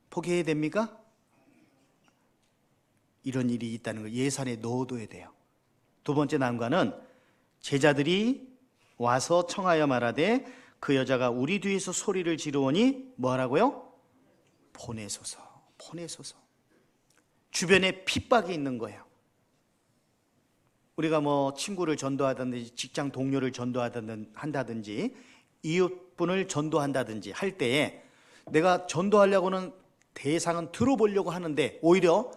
포기해야 됩니까? 이런 일이 있다는 걸 예산에 넣어둬야 돼요. 두 번째 난관은 제자들이 와서 청하여 말하되 그 여자가 우리 뒤에서 소리를 지르오니 뭐 하라고요? 보내소서. 주변에 핍박이 있는 거예요. 우리가 뭐 친구를 전도하든지 직장 동료를 한다든지 이웃분을 전도한다든지 할 때에 내가 전도하려고는 대상은 들어보려고 하는데 오히려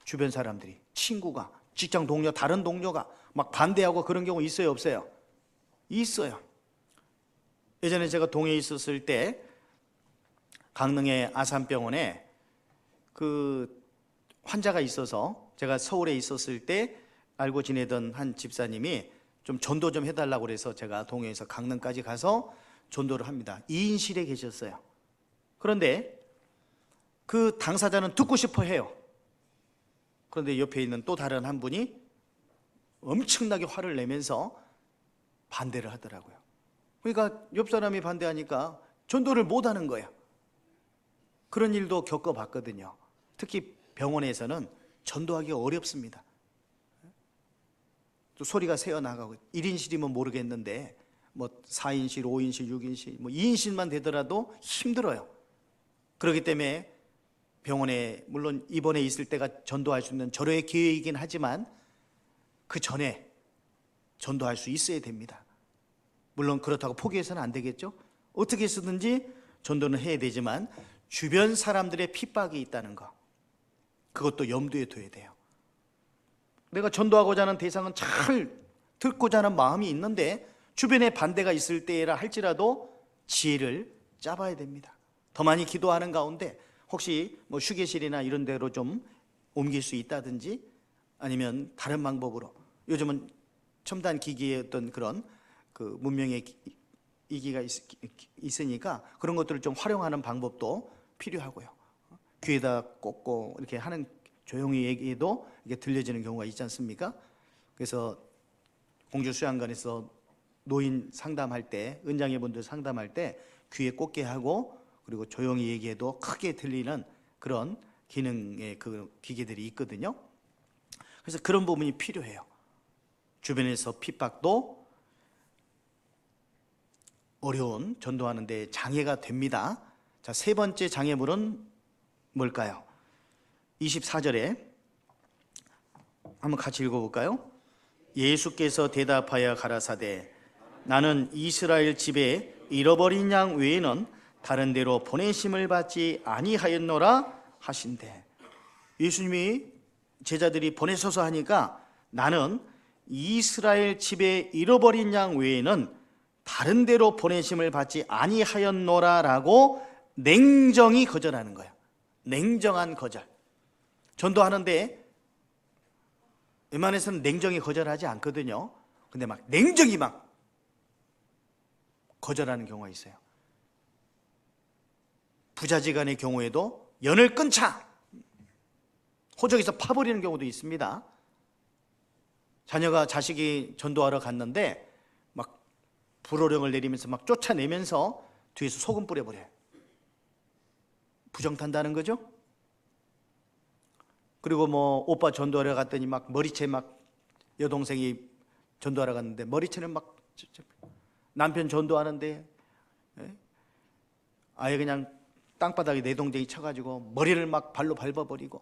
주변 사람들이, 친구가, 직장 동료, 다른 동료가 막 반대하고 그런 경우 있어요, 없어요? 있어요. 예전에 제가 동해에 있었을 때 강릉의 아산병원에 그 환자가 있어서 제가 서울에 있었을 때 알고 지내던 한 집사님이 좀 전도 좀 해달라고 그래서 제가 동해에서 강릉까지 가서 전도를 합니다. 2인실에 계셨어요. 그런데 그 당사자는 듣고 싶어 해요. 그런데 옆에 있는 또 다른 한 분이 엄청나게 화를 내면서 반대를 하더라고요. 그러니까 옆 사람이 반대하니까 전도를 못 하는 거예요. 그런 일도 겪어봤거든요. 특히 병원에서는 전도하기가 어렵습니다. 또 소리가 새어나가고 1인실이면 모르겠는데 뭐 4인실, 5인실, 6인실, 뭐 2인실만 되더라도 힘들어요. 그렇기 때문에 병원에 물론 입원해 있을 때가 전도할 수 있는 절호의 기회이긴 하지만 그 전에 전도할 수 있어야 됩니다. 물론 그렇다고 포기해서는 안 되겠죠. 어떻게 해서든지 전도는 해야 되지만 주변 사람들의 핍박이 있다는 거, 그것도 염두에 둬야 돼요. 내가 전도하고자 하는 대상은 잘 듣고자 하는 마음이 있는데 주변에 반대가 있을 때라 할지라도 지혜를 짜봐야 됩니다. 더 많이 기도하는 가운데 혹시 뭐 휴게실이나 이런 데로 좀 옮길 수 있다든지 아니면 다른 방법으로, 요즘은 첨단 기기의 어떤 그런 그 문명의 이기가 있으니까 그런 것들을 좀 활용하는 방법도 필요하고요. 귀에다 꽂고 이렇게 하는, 조용히 얘기해도 이게 들려지는 경우가 있지 않습니까? 그래서 공주 수양관에서 노인 상담할 때, 은장의 분들 상담할 때 귀에 꽂게 하고 그리고 조용히 얘기해도 크게 들리는 그런 기능의 그 기계들이 있거든요. 그래서 그런 부분이 필요해요. 주변에서 핍박도 어려운 전도하는 데 장애가 됩니다. 자, 세 번째 장애물은 뭘까요? 24절에 한번 같이 읽어볼까요? 예수께서 대답하여 가라사대 나는 이스라엘 집에 잃어버린 양 외에는 다른 데로 보내심을 받지 아니하였노라 하신대. 예수님이 제자들이 보내소서 하니까 나는 이스라엘 집에 잃어버린 양 외에는 다른 데로 보내심을 받지 아니하였노라라고 냉정히 거절하는 거예요. 냉정한 거절. 전도하는데 웬만해서는 냉정히 거절하지 않거든요. 근데 막 냉정히 막 거절하는 경우가 있어요. 부자지간의 경우에도 연을 끊자 호적에서 파버리는 경우도 있습니다. 자식이 전도하러 갔는데 막 불호령을 내리면서 막 쫓아내면서 뒤에서 소금 뿌려버려요. 부정탄다는 거죠. 그리고 뭐 오빠 전도하러 갔더니 막 머리채 막 여동생이 전도하러 갔는데 머리채는 막 남편 전도하는데 아예 그냥 땅바닥에 내동댕이 쳐가지고 머리를 막 발로 밟아버리고,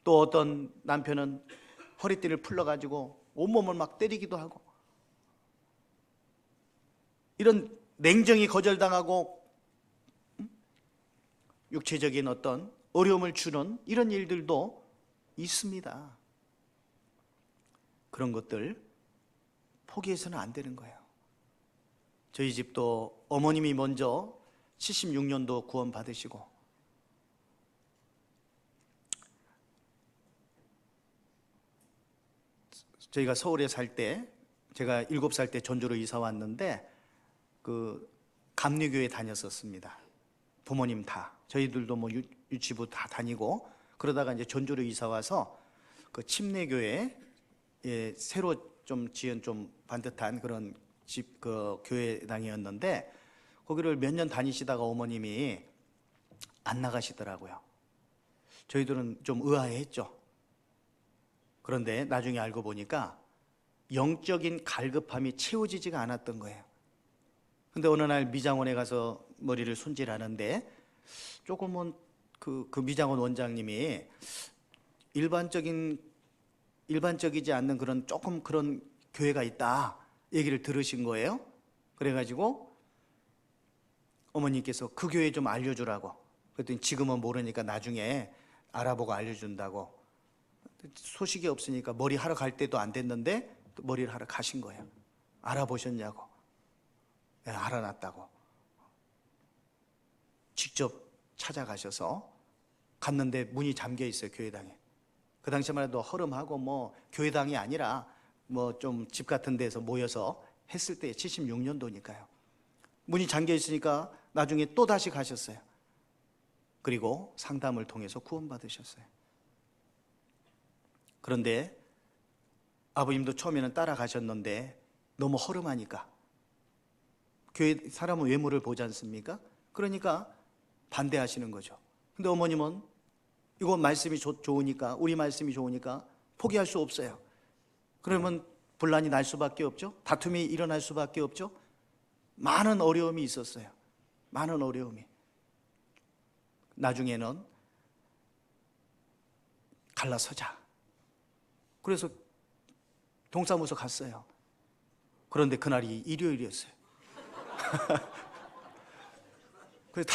또 어떤 남편은 허리띠를 풀러가지고 온몸을 막 때리기도 하고, 이런 냉정히 거절당하고 육체적인 어떤 어려움을 주는 이런 일들도 있습니다. 그런 것들 포기해서는 안 되는 거예요. 저희 집도 어머님이 먼저 76년도 구원 받으시고 저희가 서울에 살 때, 제가 7살 때 전주로 이사 왔는데 그 감리교회 다녔었습니다. 부모님 다, 저희들도 뭐 유치부 다 다니고 그러다가 이제 전주로 이사 와서 그 침례교회 새로 좀 지은 좀 반듯한 그런 집 그 교회당이었는데 거기를 몇 년 다니시다가 어머님이 안 나가시더라고요. 저희들은 좀 의아해했죠. 그런데 나중에 알고 보니까 영적인 갈급함이 채워지지가 않았던 거예요. 근데 어느 날 미장원에 가서 머리를 손질하는데 조금은 그 미장원 원장님이 일반적이지 않는 그런 조금 그런 교회가 있다 얘기를 들으신 거예요. 그래가지고 어머니께서 그 교회 좀 알려주라고. 그랬더니 지금은 모르니까 나중에 알아보고 알려준다고. 소식이 없으니까 머리 하러 갈 때도 안 됐는데 또 머리를 하러 가신 거예요. 알아보셨냐고. 네, 알아놨다고. 직접 찾아가셔서 갔는데 문이 잠겨 있어요, 교회당에. 그 당시만 해도 허름하고 뭐 교회당이 아니라 뭐 좀 집 같은 데서 모여서 했을 때 76년도니까요. 문이 잠겨 있으니까 나중에 또 다시 가셨어요. 그리고 상담을 통해서 구원받으셨어요. 그런데 아버님도 처음에는 따라가셨는데 너무 허름하니까 교회 사람은 외모를 보지 않습니까? 그러니까 반대하시는 거죠. 근데 어머님은 이거 말씀이 좋으니까, 우리 말씀이 좋으니까 포기할 수 없어요. 그러면 분란이 날 수밖에 없죠. 다툼이 일어날 수밖에 없죠. 많은 어려움이 있었어요. 많은 어려움이. 나중에는 갈라서자. 그래서 동사무소 갔어요. 그런데 그날이 일요일이었어요. 그래서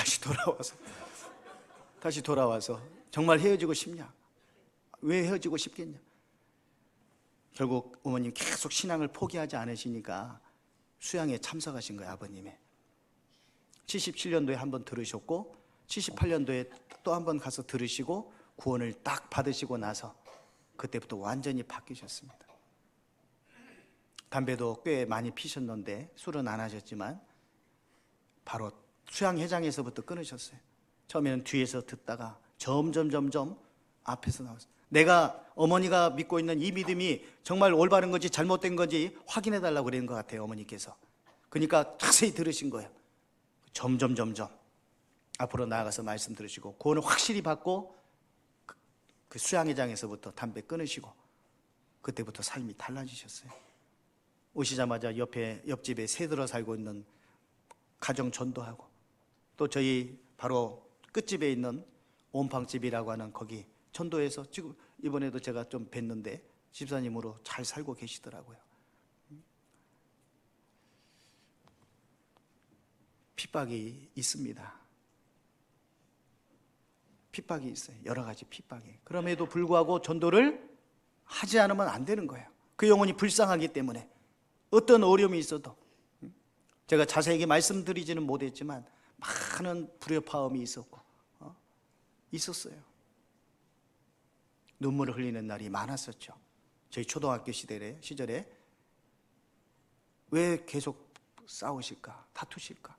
다시 돌아와서 정말 헤어지고 싶냐? 왜 헤어지고 싶겠냐? 결국 어머님 계속 신앙을 포기하지 않으시니까 수양에 참석하신 거예요, 아버님이. 77년도에 한번 들으셨고 78년도에 또 한 번 가서 들으시고 구원을 딱 받으시고 나서 그때부터 완전히 바뀌셨습니다. 담배도 꽤 많이 피셨는데 술은 안 하셨지만 바로 수양회장에서부터 끊으셨어요. 처음에는 뒤에서 듣다가 점점 앞에서 나왔어요. 내가 어머니가 믿고 있는 이 믿음이 정말 올바른 건지 잘못된 건지 확인해 달라고 그러는 것 같아요, 어머니께서. 그러니까 자세히 들으신 거예요. 점점 앞으로 나아가서 말씀 들으시고 구원을 확실히 받고 그 수양회장에서부터 담배 끊으시고 그때부터 삶이 달라지셨어요. 오시자마자 옆집에 새들어 살고 있는 가정 전도하고 또 저희 바로 끝집에 있는 온팡집이라고 하는 거기 전도해서 지금 이번에도 제가 좀 뵀는데 집사님으로 잘 살고 계시더라고요. 핍박이 있습니다. 핍박이 있어요. 여러 가지 핍박이. 그럼에도 불구하고 전도를 하지 않으면 안 되는 거예요. 그 영혼이 불쌍하기 때문에 어떤 어려움이 있어도 제가 자세하게 말씀드리지는 못했지만 많은 불협화음이 있었고 있었어요. 눈물을 흘리는 날이 많았었죠. 저희 초등학교 시절에 왜 계속 싸우실까? 다투실까?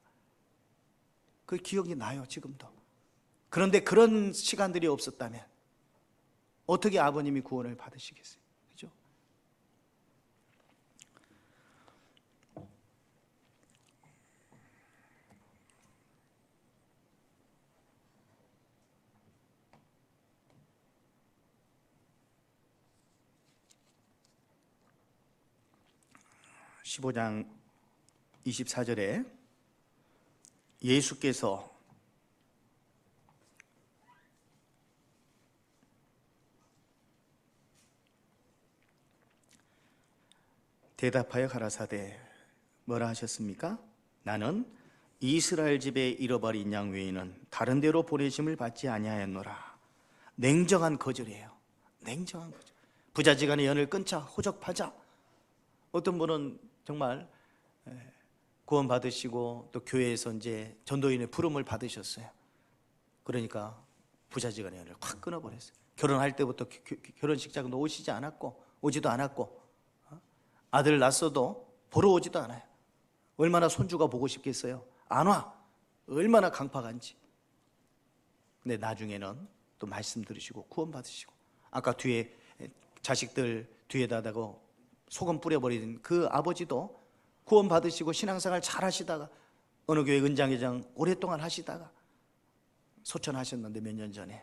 그 기억이 나요, 지금도. 그런데 그런 시간들이 없었다면 어떻게 아버님이 구원을 받으시겠어요? 그죠? (15장 24절에) 예수께서 대답하여 가라사대 뭐라 하셨습니까? 나는 이스라엘 집에 잃어버린 양 외에는 다른 데로 보내심을 받지 아니하였노라. 냉정한 거절이에요. 냉정한 거절. 부자지간의 연을 끊자, 호적하자. 어떤 분은 정말 구원 받으시고 또 교회에서 이제 전도인의 부름을 받으셨어요. 그러니까 부자지간의 연을 확 끊어버렸어요. 결혼할 때부터 결혼식장도 오지도 않았고 아들 낳았어도 보러 오지도 않아요. 얼마나 손주가 보고 싶겠어요? 안 와. 얼마나 강팍한지. 근데 나중에는 또 또 말씀 들으시고 구원 받으시고, 아까 뒤에 자식들 뒤에다가 소금 뿌려버린 그 아버지도 구원 받으시고 신앙생활 잘 하시다가 어느 교회 은장회장 오랫동안 하시다가 소천하셨는데 몇 년 전에.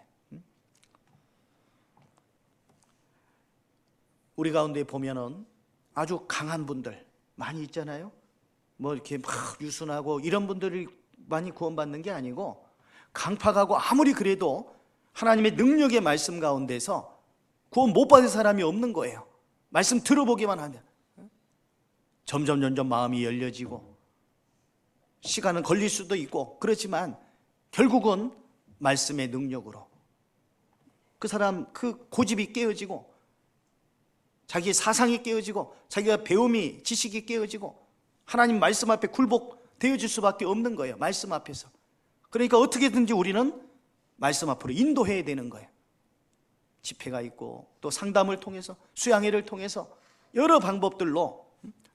우리 가운데 보면은 아주 강한 분들 많이 있잖아요. 뭐 이렇게 막 유순하고 이런 분들이 많이 구원받는 게 아니고, 강팍하고 아무리 그래도 하나님의 능력의 말씀 가운데서 구원 못 받은 사람이 없는 거예요. 말씀 들어보기만 하면 점점 마음이 열려지고, 시간은 걸릴 수도 있고 그렇지만 결국은 말씀의 능력으로 그 사람 그 고집이 깨어지고, 자기의 사상이 깨어지고, 자기가 배움이 지식이 깨어지고, 하나님 말씀 앞에 굴복되어질 수밖에 없는 거예요. 말씀 앞에서. 그러니까 어떻게든지 우리는 말씀 앞으로 인도해야 되는 거예요. 집회가 있고, 또 상담을 통해서, 수양회를 통해서 여러 방법들로,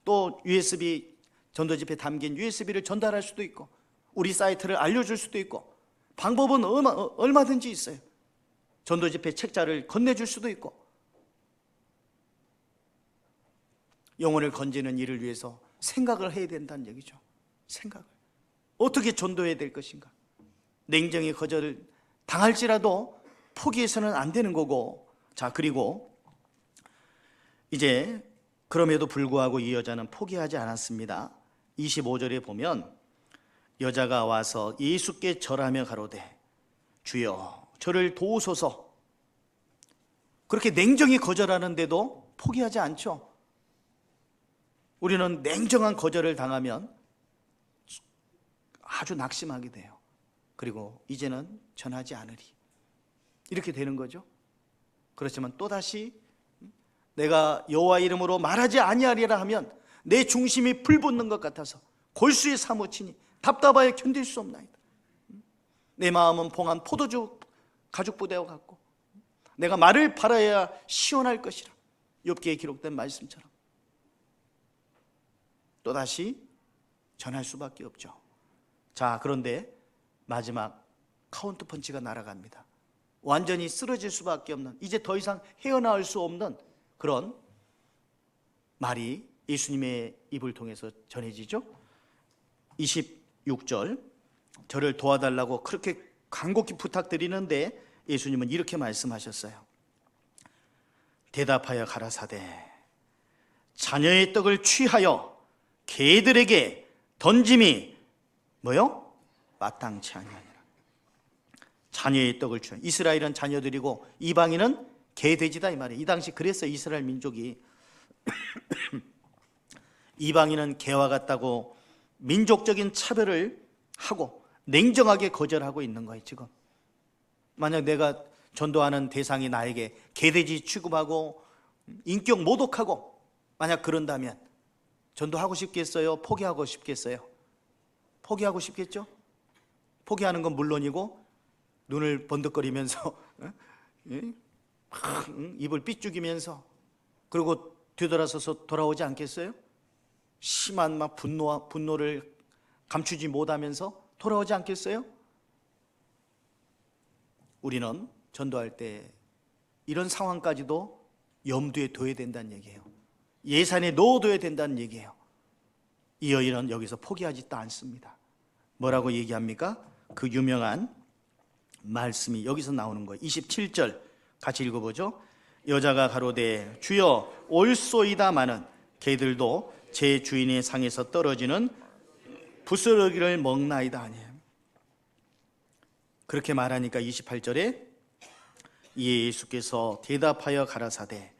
또 USB 전도집회에 담긴 USB를 전달할 수도 있고, 우리 사이트를 알려줄 수도 있고, 방법은 얼마든지 있어요. 전도집회 책자를 건네줄 수도 있고, 영혼을 건지는 일을 위해서 생각을 해야 된다는 얘기죠. 생각을 어떻게 전도해야 될 것인가. 냉정히 거절을 당할지라도 포기해서는 안 되는 거고. 자, 그리고 이제 그럼에도 불구하고 이 여자는 포기하지 않았습니다. 25절에 보면 여자가 와서 예수께 절하며 가로되 주여 저를 도우소서. 그렇게 냉정히 거절하는데도 포기하지 않죠. 우리는 냉정한 거절을 당하면 아주 낙심하게 돼요. 그리고 이제는 전하지 않으리, 이렇게 되는 거죠. 그렇지만 또다시 내가 여호와 이름으로 말하지 아니하리라 하면 내 중심이 불붙는 것 같아서 골수에 사무치니 답답하여 견딜 수 없나이다. 내 마음은 봉한 포도주 가죽부대와 같고 내가 말을 팔아야 시원할 것이라. 욥기에 기록된 말씀처럼 또다시 전할 수밖에 없죠. 자, 그런데 마지막 카운트 펀치가 날아갑니다. 완전히 쓰러질 수밖에 없는, 이제 더 이상 헤어나올 수 없는 그런 말이 예수님의 입을 통해서 전해지죠. 26절, 저를 도와달라고 그렇게 간곡히 부탁드리는데 예수님은 이렇게 말씀하셨어요. 대답하여 가라사대 자녀의 떡을 취하여 개들에게 던짐이 뭐요? 마땅치 아니하니라. 자녀의 떡을 취하여, 이스라엘은 자녀들이고 이방인은 개돼지다 이 말이에요. 이 당시 그랬어요. 이스라엘 민족이 이방인은 개와 같다고 민족적인 차별을 하고 냉정하게 거절하고 있는 거예요. 지금 만약 내가 전도하는 대상이 나에게 개돼지 취급하고 인격 모독하고 만약 그런다면 전도하고 싶겠어요? 포기하고 싶겠어요? 포기하고 싶겠죠? 포기하는 건 물론이고 눈을 번득거리면서 입을 삐죽이면서 그리고 뒤돌아서서 돌아오지 않겠어요? 심한 막 분노를 감추지 못하면서 돌아오지 않겠어요? 우리는 전도할 때 이런 상황까지도 염두에 둬야 된다는 얘기예요. 예산에 넣어둬야 된다는 얘기예요. 이 여인은 여기서 포기하지도 않습니다. 뭐라고 얘기합니까? 그 유명한 말씀이 여기서 나오는 거예요. 27절 같이 읽어보죠. 여자가 가로되 주여 올소이다마는 개들도 제 주인의 상에서 떨어지는 부스러기를 먹나이다 아니에요. 그렇게 말하니까 28절에 이에 예수께서 대답하여 가라사대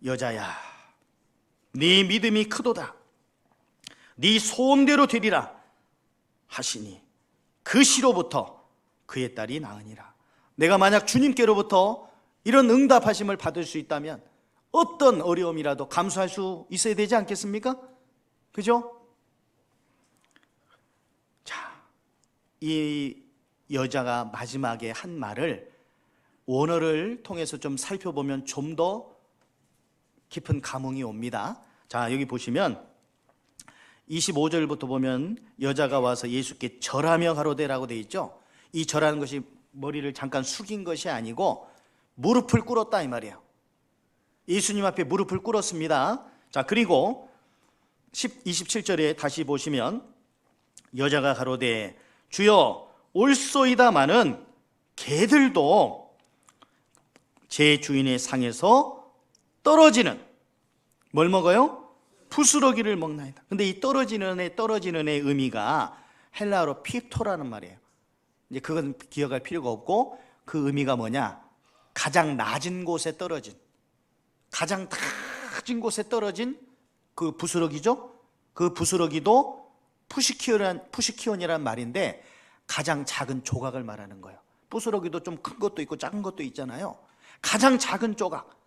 여자야 네 믿음이 크도다 네 소원대로 되리라 하시니 그 시로부터 그의 딸이 나으니라. 내가 만약 주님께로부터 이런 응답하심을 받을 수 있다면 어떤 어려움이라도 감수할 수 있어야 되지 않겠습니까? 그죠? 자, 이 여자가 마지막에 한 말을 원어를 통해서 좀 살펴보면 좀 더 깊은 감흥이 옵니다. 자, 여기 보시면 25절부터 보면 여자가 와서 예수께 절하며 가로되라고 되어 있죠. 이 절하는 것이 머리를 잠깐 숙인 것이 아니고 무릎을 꿇었다 이 말이에요. 예수님 앞에 무릎을 꿇었습니다. 자, 그리고 27절에 다시 보시면 여자가 가로되 주여 올소이다마는 개들도 제 주인의 상에서 떨어지는 뭘 먹어요? 부스러기를 먹나이다. 근데 이 떨어지는의 의미가 헬라어로 피토라는 말이에요. 이제 그건 기억할 필요가 없고 그 의미가 뭐냐? 가장 낮은 곳에 떨어진, 가장 낮은 곳에 떨어진 그 부스러기죠. 그 부스러기도 푸시키온이라는 말인데 가장 작은 조각을 말하는 거예요. 부스러기도 좀 큰 것도 있고 작은 것도 있잖아요. 가장 작은 조각,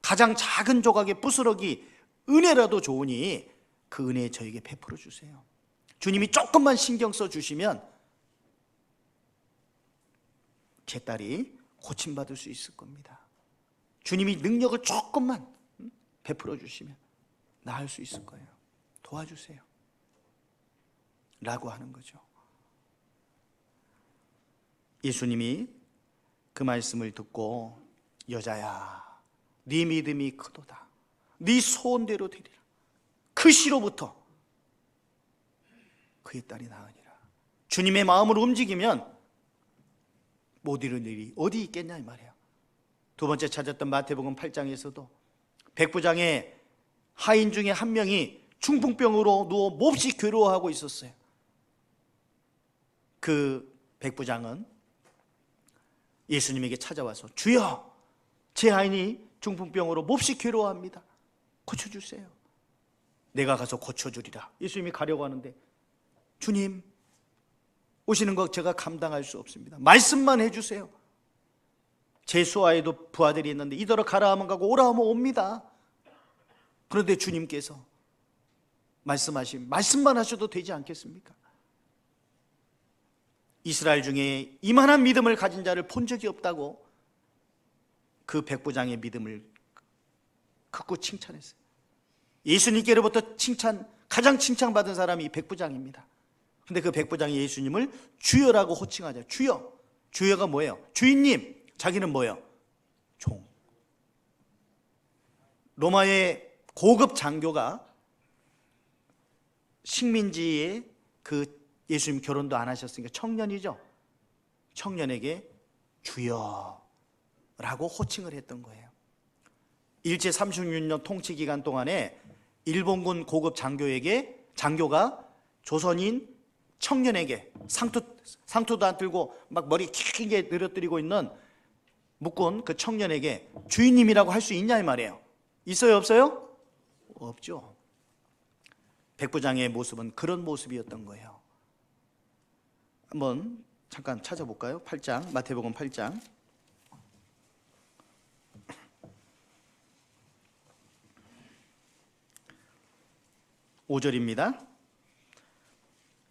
가장 작은 조각의 부스러기 은혜라도 좋으니 그 은혜 저에게 베풀어 주세요. 주님이 조금만 신경 써 주시면 제 딸이 고침받을 수 있을 겁니다. 주님이 능력을 조금만 베풀어 주시면 나을 수 있을 거예요. 도와주세요 라고 하는 거죠. 예수님이 그 말씀을 듣고 여자야 네 믿음이 크도다. 네 소원대로 되리라. 그 시로부터 그의 딸이 나으니라. 주님의 마음을 움직이면 못 이룬 일이 어디 있겠냐 이 말이에요. 두 번째 찾았던 마태복음 8장에서도 백부장의 하인 중에 한 명이 중풍병으로 누워 몹시 괴로워하고 있었어요. 그 백부장은 예수님에게 찾아와서 주여 제 하인이 중풍병으로 몹시 괴로워합니다. 고쳐주세요. 내가 가서 고쳐주리라. 예수님이 가려고 하는데 주님 오시는 것 제가 감당할 수 없습니다. 말씀만 해주세요. 제 수하에도 부하들이 있는데 이더러 가라 하면 가고 오라 하면 옵니다. 그런데 주님께서 말씀만 하셔도 되지 않겠습니까? 이스라엘 중에 이만한 믿음을 가진 자를 본 적이 없다고 그 백부장의 믿음을 극구 칭찬했어요. 예수님께로부터 가장 칭찬받은 사람이 백부장입니다. 근데 그 백부장이 예수님을 주여라고 호칭하죠. 주여. 주여가 뭐예요? 주인님. 자기는 뭐예요? 종. 로마의 고급 장교가 식민지에 그 예수님 결혼도 안 하셨으니까 청년이죠. 청년에게 주여라고 호칭을 했던 거예요. 일제 36년 통치 기간 동안에 일본군 고급 장교가 조선인 청년에게 상투도 안 들고 막 머리 길게 늘어뜨리고 있는 묶은 그 청년에게 주인님이라고 할 수 있냐 이 말이에요. 있어요 없어요? 없죠. 백부장의 모습은 그런 모습이었던 거예요. 한번 잠깐 찾아볼까요? 8장 마태복음 8장 5절입니다.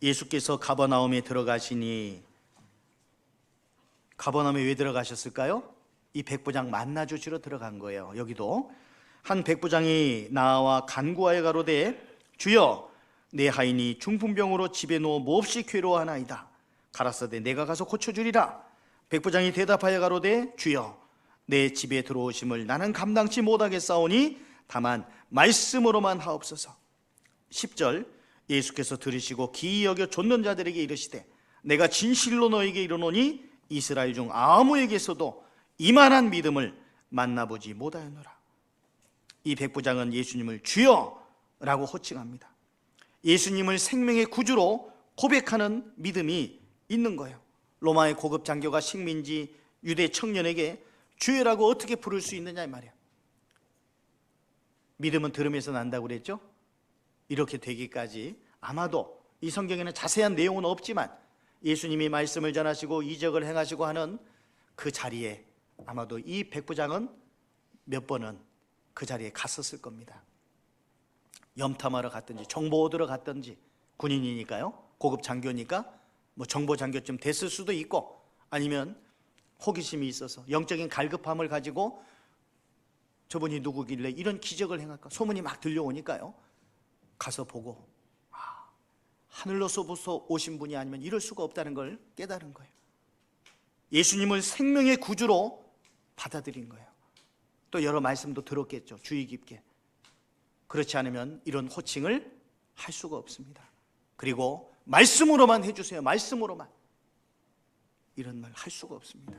예수께서 가버나움에 들어가시니 가버나움에 왜 들어가셨을까요? 이 백부장 만나주시러 들어간 거예요. 여기도 한 백부장이 나와 간구하여 가로되 주여 내 하인이 중풍병으로 집에 누워 몹시 괴로워하나이다. 가라사대 내가 가서 고쳐주리라. 백부장이 대답하여 가로되 주여 내 집에 들어오심을 나는 감당치 못하겠사오니 다만 말씀으로만 하옵소서. 10절 예수께서 들으시고 기이 여겨 좇는 자들에게 이르시되 내가 진실로 너에게 이르노니 이스라엘 중 아무에게서도 이만한 믿음을 만나보지 못하였노라. 이 백부장은 예수님을 주여라고 호칭합니다. 예수님을 생명의 구주로 고백하는 믿음이 있는 거예요. 로마의 고급 장교가 식민지 유대 청년에게 주여라고 어떻게 부를 수 있느냐 이 말이에요. 믿음은 들으면서 난다고 그랬죠. 이렇게 되기까지 아마도 이 성경에는 자세한 내용은 없지만 예수님이 말씀을 전하시고 이적을 행하시고 하는 그 자리에 아마도 이 백부장은 몇 번은 그 자리에 갔었을 겁니다. 염탐하러 갔든지 정보 얻으러 갔든지, 군인이니까요, 고급 장교니까 뭐 정보 장교쯤 됐을 수도 있고, 아니면 호기심이 있어서 영적인 갈급함을 가지고 저분이 누구길래 이런 기적을 행할까 소문이 막 들려오니까요, 가서 보고 하늘로서부터 오신 분이 아니면 이럴 수가 없다는 걸 깨달은 거예요. 예수님을 생명의 구주로 받아들인 거예요. 또 여러 말씀도 들었겠죠. 주의 깊게. 그렇지 않으면 이런 호칭을 할 수가 없습니다. 그리고 말씀으로만 해주세요. 말씀으로만. 이런 말 할 수가 없습니다.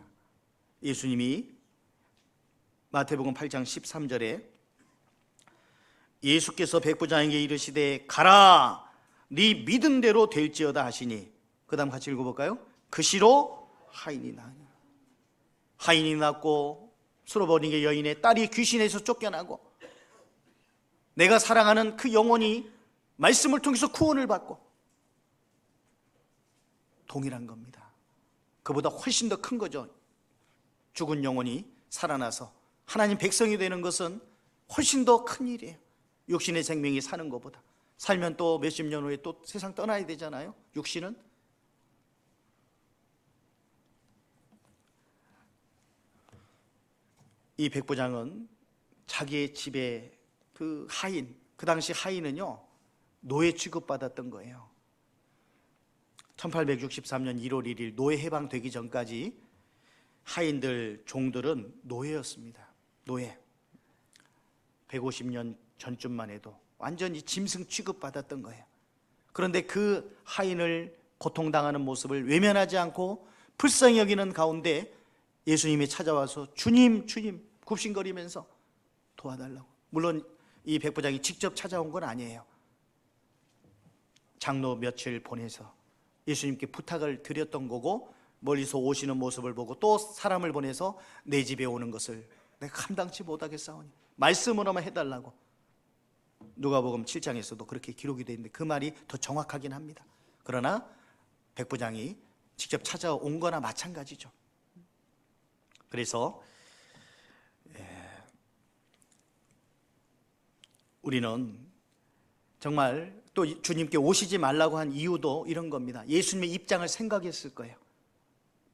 예수님이 마태복음 8장 13절에 예수께서 백부장에게 이르시되 가라 네 믿은 대로 될지어다 하시니, 그 다음 같이 읽어볼까요? 그 시로 하인이 나니. 하인이 낳고 수로버니게 여인의 딸이 귀신에서 쫓겨나고 내가 사랑하는 그 영혼이 말씀을 통해서 구원을 받고, 동일한 겁니다. 그보다 훨씬 더 큰 거죠. 죽은 영혼이 살아나서 하나님 백성이 되는 것은 훨씬 더 큰 일이에요. 육신의 생명이 사는 것보다. 살면 또 몇십 년 후에 또 세상 떠나야 되잖아요. 육신은. 이 백부장은 자기의 집에 그 하인, 그 당시 하인은요 노예 취급받았던 거예요. 1863년 1월 1일 노예 해방되기 전까지 하인들, 종들은 노예였습니다. 노예. 150년 전쯤만 해도 완전히 짐승 취급받았던 거예요. 그런데 그 하인을 고통당하는 모습을 외면하지 않고 불쌍히 여기는 가운데 예수님이 찾아와서 주님, 주님 굽신거리면서 도와달라고. 물론 이 백부장이 직접 찾아온 건 아니에요. 장로 며칠 보내서 예수님께 부탁을 드렸던 거고, 멀리서 오시는 모습을 보고 또 사람을 보내서 내 집에 오는 것을 내가 감당치 못하겠사오니 말씀으로만 해달라고. 누가복음 7장에서도 그렇게 기록이 되어 있는데 그 말이 더 정확하긴 합니다. 그러나 백부장이 직접 찾아온 거나 마찬가지죠. 그래서 우리는 정말 또 주님께 오시지 말라고 한 이유도 이런 겁니다. 예수님의 입장을 생각했을 거예요.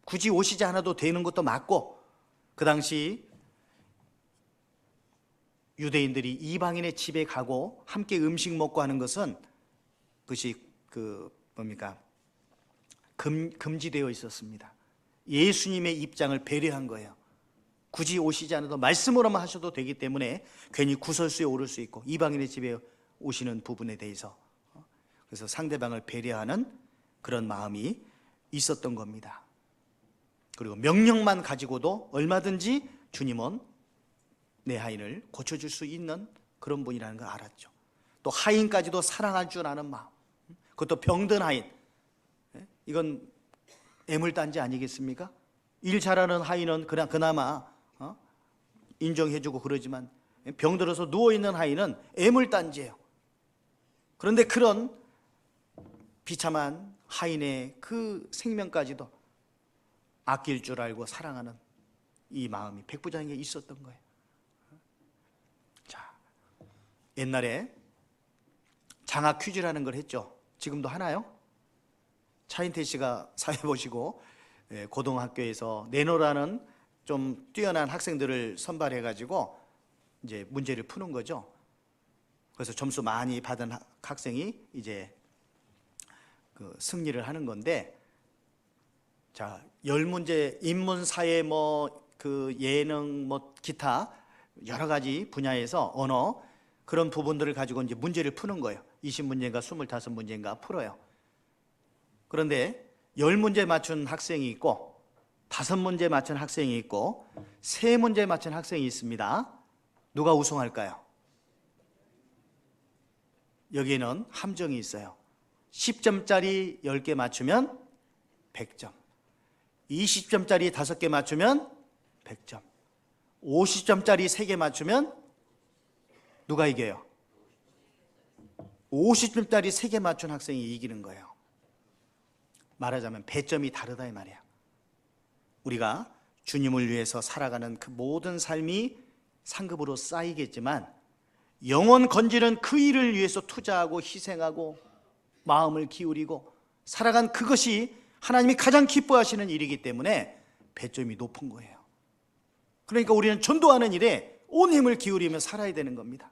굳이 오시지 않아도 되는 것도 맞고, 그 당시 유대인들이 이방인의 집에 가고 함께 음식 먹고 하는 것은 그것이 금지되어 있었습니다. 예수님의 입장을 배려한 거예요. 굳이 오시지 않아도 말씀으로만 하셔도 되기 때문에 괜히 구설수에 오를 수 있고, 이방인의 집에 오시는 부분에 대해서 그래서 상대방을 배려하는 그런 마음이 있었던 겁니다. 그리고 명령만 가지고도 얼마든지 주님은 내 하인을 고쳐줄 수 있는 그런 분이라는 걸 알았죠. 또 하인까지도 사랑할 줄 아는 마음, 그것도 병든 하인. 이건 애물단지 아니겠습니까? 일 잘하는 하인은 그나마 인정해주고 그러지만 병들어서 누워있는 하인은 애물단지예요. 그런데 그런 비참한 하인의 그 생명까지도 아낄 줄 알고 사랑하는 이 마음이 백부장에게 있었던 거예요. 자, 옛날에 장학 퀴즈라는 걸 했죠. 지금도 하나요? 차인태 씨가 사회 보시고 고등학교에서 내노라는 좀 뛰어난 학생들을 선발해가지고 이제 문제를 푸는 거죠. 그래서 점수 많이 받은 학생이 이제 그 승리를 하는 건데, 자, 10문제 인문, 사회, 그 예능, 기타 여러 가지 분야에서 언어 그런 부분들을 가지고 이제 문제를 푸는 거예요. 20문제인가 25문제인가 풀어요. 그런데 10문제 맞춘 학생이 있고 5문제 맞춘 학생이 있고 3문제 맞춘 학생이 있습니다. 누가 우승할까요? 여기에는 함정이 있어요. 10점짜리 10개 맞추면 100점, 20점짜리 5개 맞추면 100점, 50점짜리 3개 맞추면 누가 이겨요? 50점짜리 3개 맞춘 학생이 이기는 거예요. 말하자면 배점이 다르다 이 말이에요. 우리가 주님을 위해서 살아가는 그 모든 삶이 상급으로 쌓이겠지만, 영혼 건지는 그 일을 위해서 투자하고 희생하고 마음을 기울이고 살아간 그것이 하나님이 가장 기뻐하시는 일이기 때문에 배점이 높은 거예요. 그러니까 우리는 전도하는 일에 온 힘을 기울이며 살아야 되는 겁니다.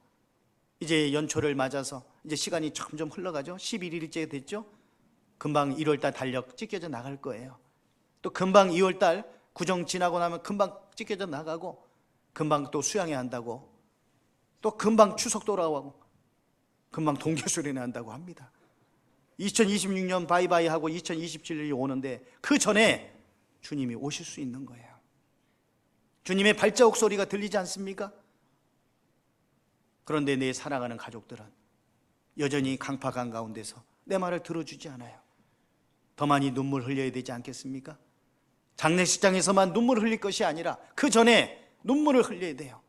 이제 연초를 맞아서 이제 시간이 점점 흘러가죠. 11일째 됐죠. 금방 1월달 달력 찢겨져 나갈 거예요. 또 금방 2월달 구정 지나고 나면 금방 찢겨져 나가고, 금방 또 수양회 한다고, 또 금방 추석 돌아오고, 금방 동계수련회 한다고 합니다. 2026년 바이바이 하고 2027년이 오는데 그 전에 주님이 오실 수 있는 거예요. 주님의 발자국 소리가 들리지 않습니까? 그런데 내 사랑하는 가족들은 여전히 강팍 한가운데서 내 말을 들어주지 않아요. 더 많이 눈물 흘려야 되지 않겠습니까? 장례식장에서만 눈물 흘릴 것이 아니라 그 전에 눈물을 흘려야 돼요.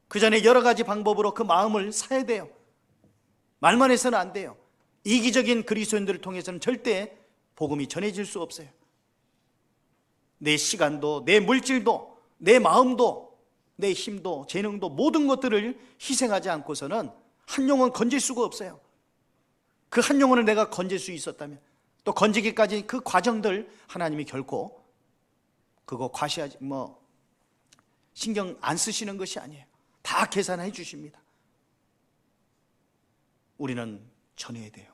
그 전에 여러 가지 방법으로 그 마음을 사야 돼요. 말만 해서는 안 돼요. 이기적인 그리스도인들을 통해서는 절대 복음이 전해질 수 없어요. 내 시간도, 내 물질도, 내 마음도, 내 힘도, 재능도, 모든 것들을 희생하지 않고서는 한 영혼 건질 수가 없어요. 그 한 영혼을 내가 건질 수 있었다면, 또 건지기까지 그 과정들 하나님이 결코 그거 과시하지 신경 안 쓰시는 것이 아니에요. 다 계산해 주십니다. 우리는 전해야 돼요.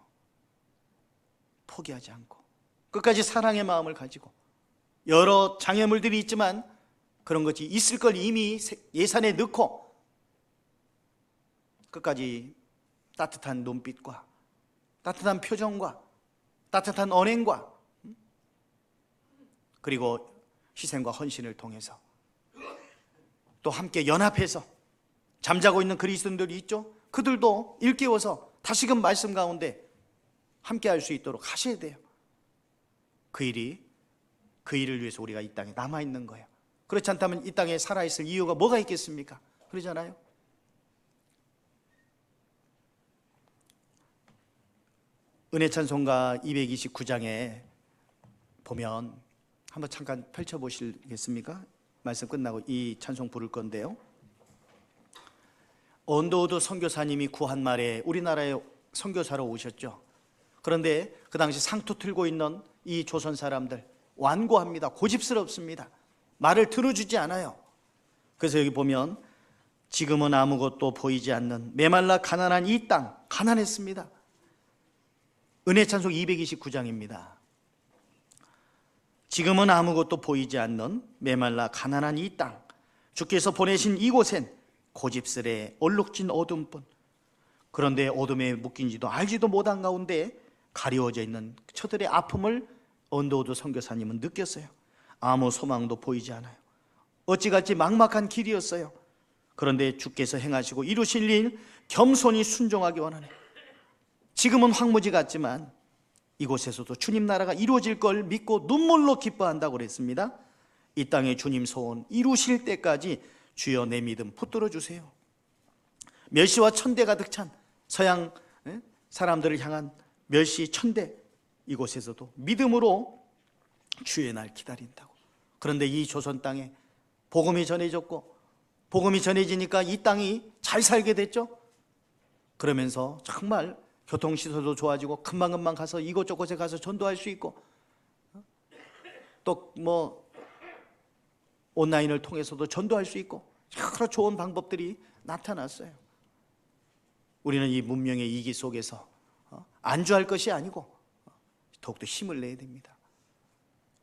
포기하지 않고 끝까지 사랑의 마음을 가지고, 여러 장애물들이 있지만 그런 것이 있을 걸 이미 예산에 넣고 끝까지 따뜻한 눈빛과 따뜻한 표정과 따뜻한 언행과 그리고 희생과 헌신을 통해서 또 함께 연합해서 잠자고 있는 그리스도인들이 있죠. 그들도 일깨워서 다시금 말씀 가운데 함께 할 수 있도록 하셔야 돼요. 그 일을 위해서 우리가 이 땅에 남아있는 거예요. 그렇지 않다면 이 땅에 살아있을 이유가 뭐가 있겠습니까? 그러잖아요. 은혜찬송가 229장에 보면 한번 잠깐 펼쳐보시겠습니까? 말씀 끝나고 이 찬송 부를 건데요. 언더우드 선교사님이 구한 말에 우리나라에 선교사로 오셨죠. 그런데 그 당시 상투 틀고 있는 이 조선 사람들 완고합니다. 고집스럽습니다. 말을 들어주지 않아요. 그래서 여기 보면 지금은 아무것도 보이지 않는 메말라 가난한 이 땅, 가난했습니다. 은혜찬송 229장입니다. 지금은 아무것도 보이지 않는 메말라 가난한 이 땅, 주께서 보내신 이곳엔 고집스레 얼룩진 어둠뿐. 그런데 어둠에 묶인지도 알지도 못한 가운데 가리워져 있는 저들의 아픔을 언더우드 선교사님은 느꼈어요. 아무 소망도 보이지 않아요. 어찌갈지 막막한 길이었어요. 그런데 주께서 행하시고 이루실 일 겸손히 순종하기 원하네요. 지금은 황무지 같지만 이곳에서도 주님 나라가 이루어질 걸 믿고 눈물로 기뻐한다고 그랬습니다. 이 땅에 주님 소원 이루실 때까지 주여 내 믿음 붙들어 주세요. 멸시와 천대 가득 찬 서양 사람들을 향한 멸시 천대, 이곳에서도 믿음으로 주의 날 기다린다고. 그런데 이 조선 땅에 복음이 전해졌고, 복음이 전해지니까 이 땅이 잘 살게 됐죠. 그러면서 정말 교통시설도 좋아지고 금방금방 가서 이곳저곳에 가서 전도할 수 있고, 또 온라인을 통해서도 전도할 수 있고 여러 좋은 방법들이 나타났어요. 우리는 이 문명의 이기 속에서 안주할 것이 아니고 더욱더 힘을 내야 됩니다.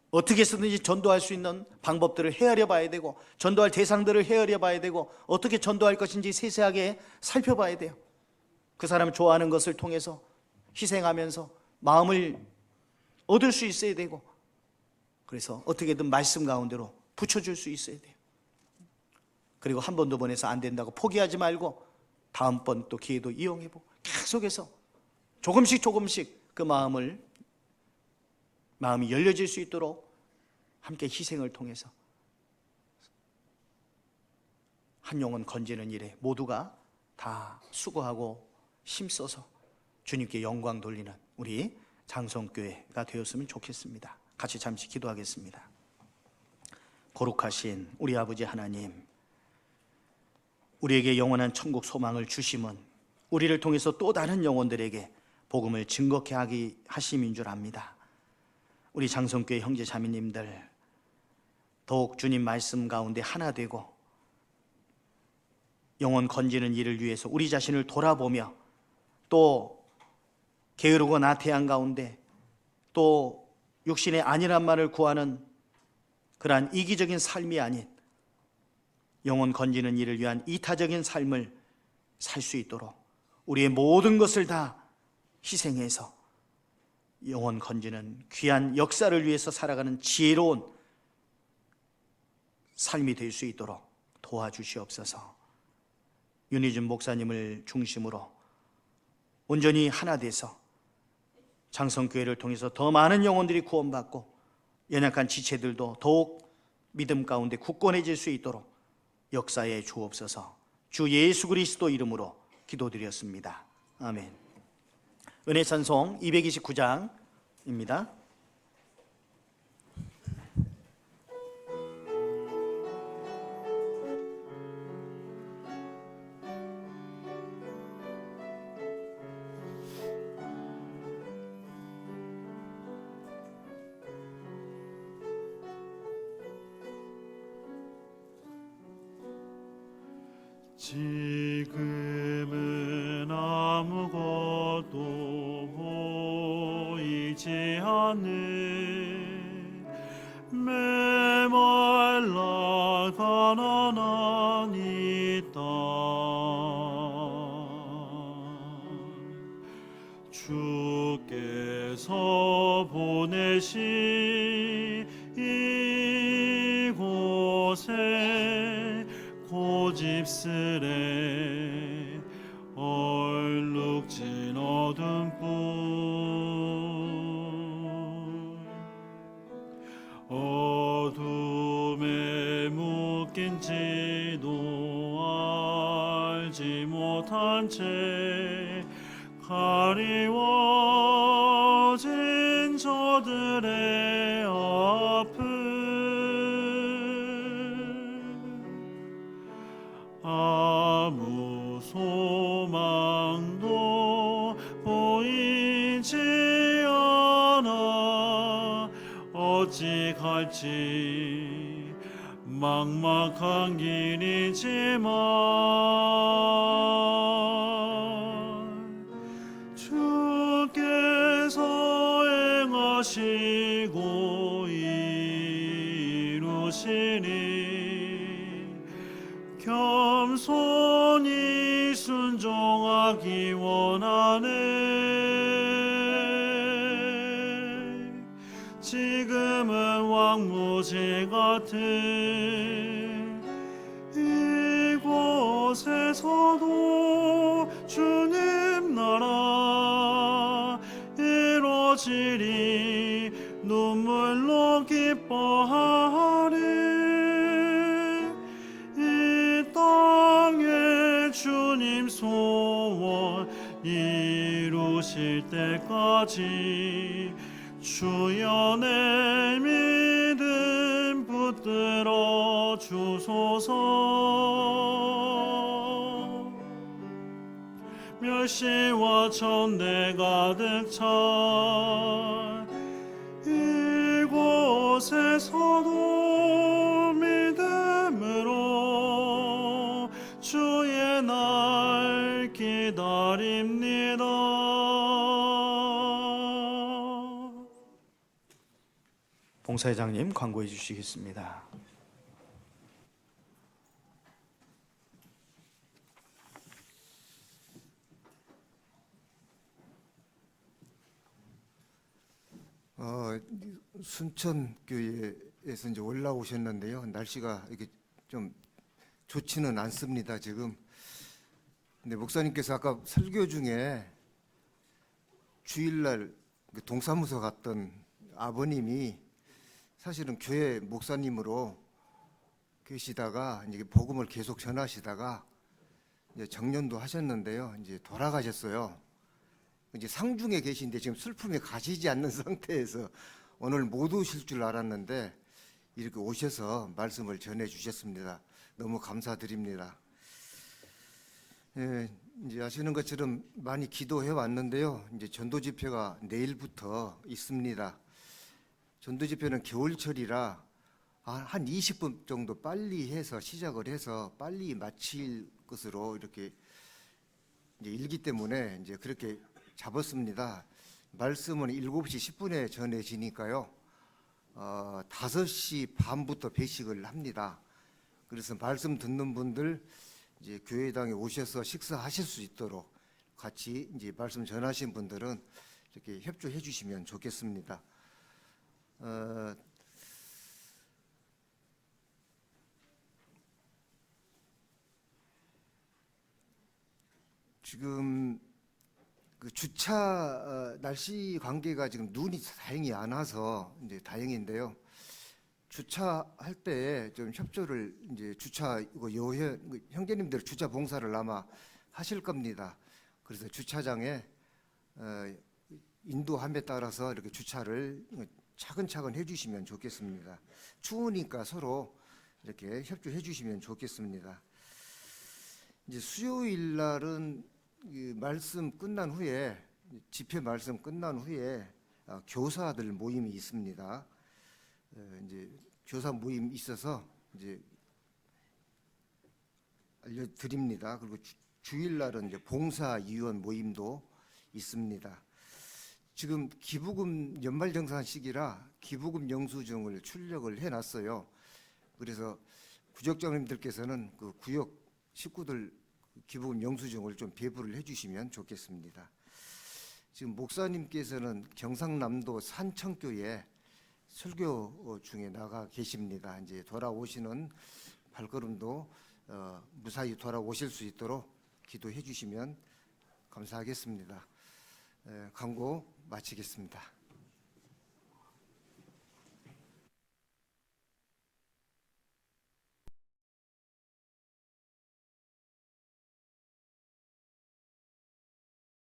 어떻게 해서든지 전도할 수 있는 방법들을 헤아려 봐야 되고, 전도할 대상들을 헤아려 봐야 되고, 어떻게 전도할 것인지 세세하게 살펴봐야 돼요. 그 사람 좋아하는 것을 통해서 희생하면서 마음을 얻을 수 있어야 되고, 그래서 어떻게든 말씀 가운데로 붙여줄 수 있어야 돼요. 그리고 한 번 두 번 해서 안 된다고 포기하지 말고 다음번 또 기회도 이용해보고 계속해서 조금씩 그 마음이 열려질 수 있도록 함께 희생을 통해서 한 영혼 건지는 일에 모두가 다 수고하고 힘써서 주님께 영광 돌리는 우리 장성교회가 되었으면 좋겠습니다. 같이 잠시 기도하겠습니다. 거룩하신 우리 아버지 하나님, 우리에게 영원한 천국 소망을 주심은 우리를 통해서 또 다른 영혼들에게 복음을 증거케 하심인 줄 압니다. 우리 장성교회 형제 자매님들 더욱 주님 말씀 가운데 하나 되고 영혼 건지는 일을 위해서 우리 자신을 돌아보며 또 게으르고 나태한 가운데 또 육신의 안일한 말을 구하는 그러한 이기적인 삶이 아닌 영혼 건지는 일을 위한 이타적인 삶을 살 수 있도록 우리의 모든 것을 다 희생해서 영혼 건지는 귀한 역사를 위해서 살아가는 지혜로운 삶이 될 수 있도록 도와주시옵소서. 윤희준 목사님을 중심으로 온전히 하나 돼서 장성교회를 통해서 더 많은 영혼들이 구원받고 연약한 지체들도 더욱 믿음 가운데 굳건해질 수 있도록 역사에 주옵소서. 주 예수 그리스도 이름으로 기도드렸습니다. 아멘. 은혜 찬송 229장입니다. 지금은 아무것도 보이지 않는 메말라 가난한 이 땅, 주께서 보내신 이곳에 고집스레 얼룩진 어둠불, 어둠에 묶인지도 알지 못한 채 가리워진 저들의 아픔, 아무 소망도 보이지 않아 어찌 갈지 막막한 길이지만 주께서 행하시고 이루시니 겸손히 순종하기 원하네. 지금은 왕무지 같은 이곳에서도 주님 나라 이루어지리 눈물로 기뻐하리. 이 땅에 주님 소원 이루실 때까지 주여 내 믿음 붙들어 주소서. 멸시와 천대 가득 찬 이곳에서도 믿음으로 주의 날 기다립니다. 봉사회장님 광고해 주시겠습니다. 순천교회에서 이제 올라오셨는데요. 날씨가 이게 좀 좋지는 않습니다, 지금. 근데 목사님께서 아까 설교 중에 주일날 동사무소 갔던 아버님이 사실은 교회 목사님으로 계시다가 이제 복음을 계속 전하시다가 이제 정년도 하셨는데요. 이제 돌아가셨어요. 이제 상중에 계신데 지금 슬픔이 가시지 않는 상태에서 오늘 못 오실 줄 알았는데 이렇게 오셔서 말씀을 전해 주셨습니다. 너무 감사드립니다. 예, 이제 아시는 것처럼 많이 기도해 왔는데요. 이제 전도 집회가 내일부터 있습니다. 전도 집회는 겨울철이라 한 20분 정도 빨리 해서 시작을 해서 빨리 마칠 것으로 이렇게 이제 일기 때문에 이제 그렇게 잡았습니다. 말씀은 7시 10분에 전해지니까요. 5시 반부터 배식을 합니다. 그래서 말씀 듣는 분들 이제 교회당에 오셔서 식사하실 수 있도록 같이 이제 말씀 전하신 분들은 이렇게 협조해 주시면 좋겠습니다. 지금 그 주차 날씨 관계가 지금 눈이 다행히 안 와서 이제 다행인데요. 주차할 때 좀 협조를 이제 주차 이거 형제님들 주차 봉사를 아마 하실 겁니다. 그래서 주차장에 인도함에 따라서 이렇게 주차를 차근차근 해주시면 좋겠습니다. 추우니까 서로 이렇게 협조해 주시면 좋겠습니다. 이제 수요일 날은 이 말씀 끝난 후에 집회 말씀 끝난 후에 교사들 모임이 있습니다. 이제 교사 모임 있어서 이제 알려드립니다. 그리고 주일 날은 이제 봉사위원 모임도 있습니다. 지금 기부금 연말정산 시기라 기부금 영수증을 출력을 해놨어요. 그래서 구역장님들께서는 그 구역 식구들 기부금 영수증을 좀 배부를 해주시면 좋겠습니다. 지금 목사님께서는 경상남도 산청교에 설교 중에 나가 계십니다. 이제 돌아오시는 발걸음도 무사히 돌아오실 수 있도록 기도해 주시면 감사하겠습니다. 광고 마치겠습니다.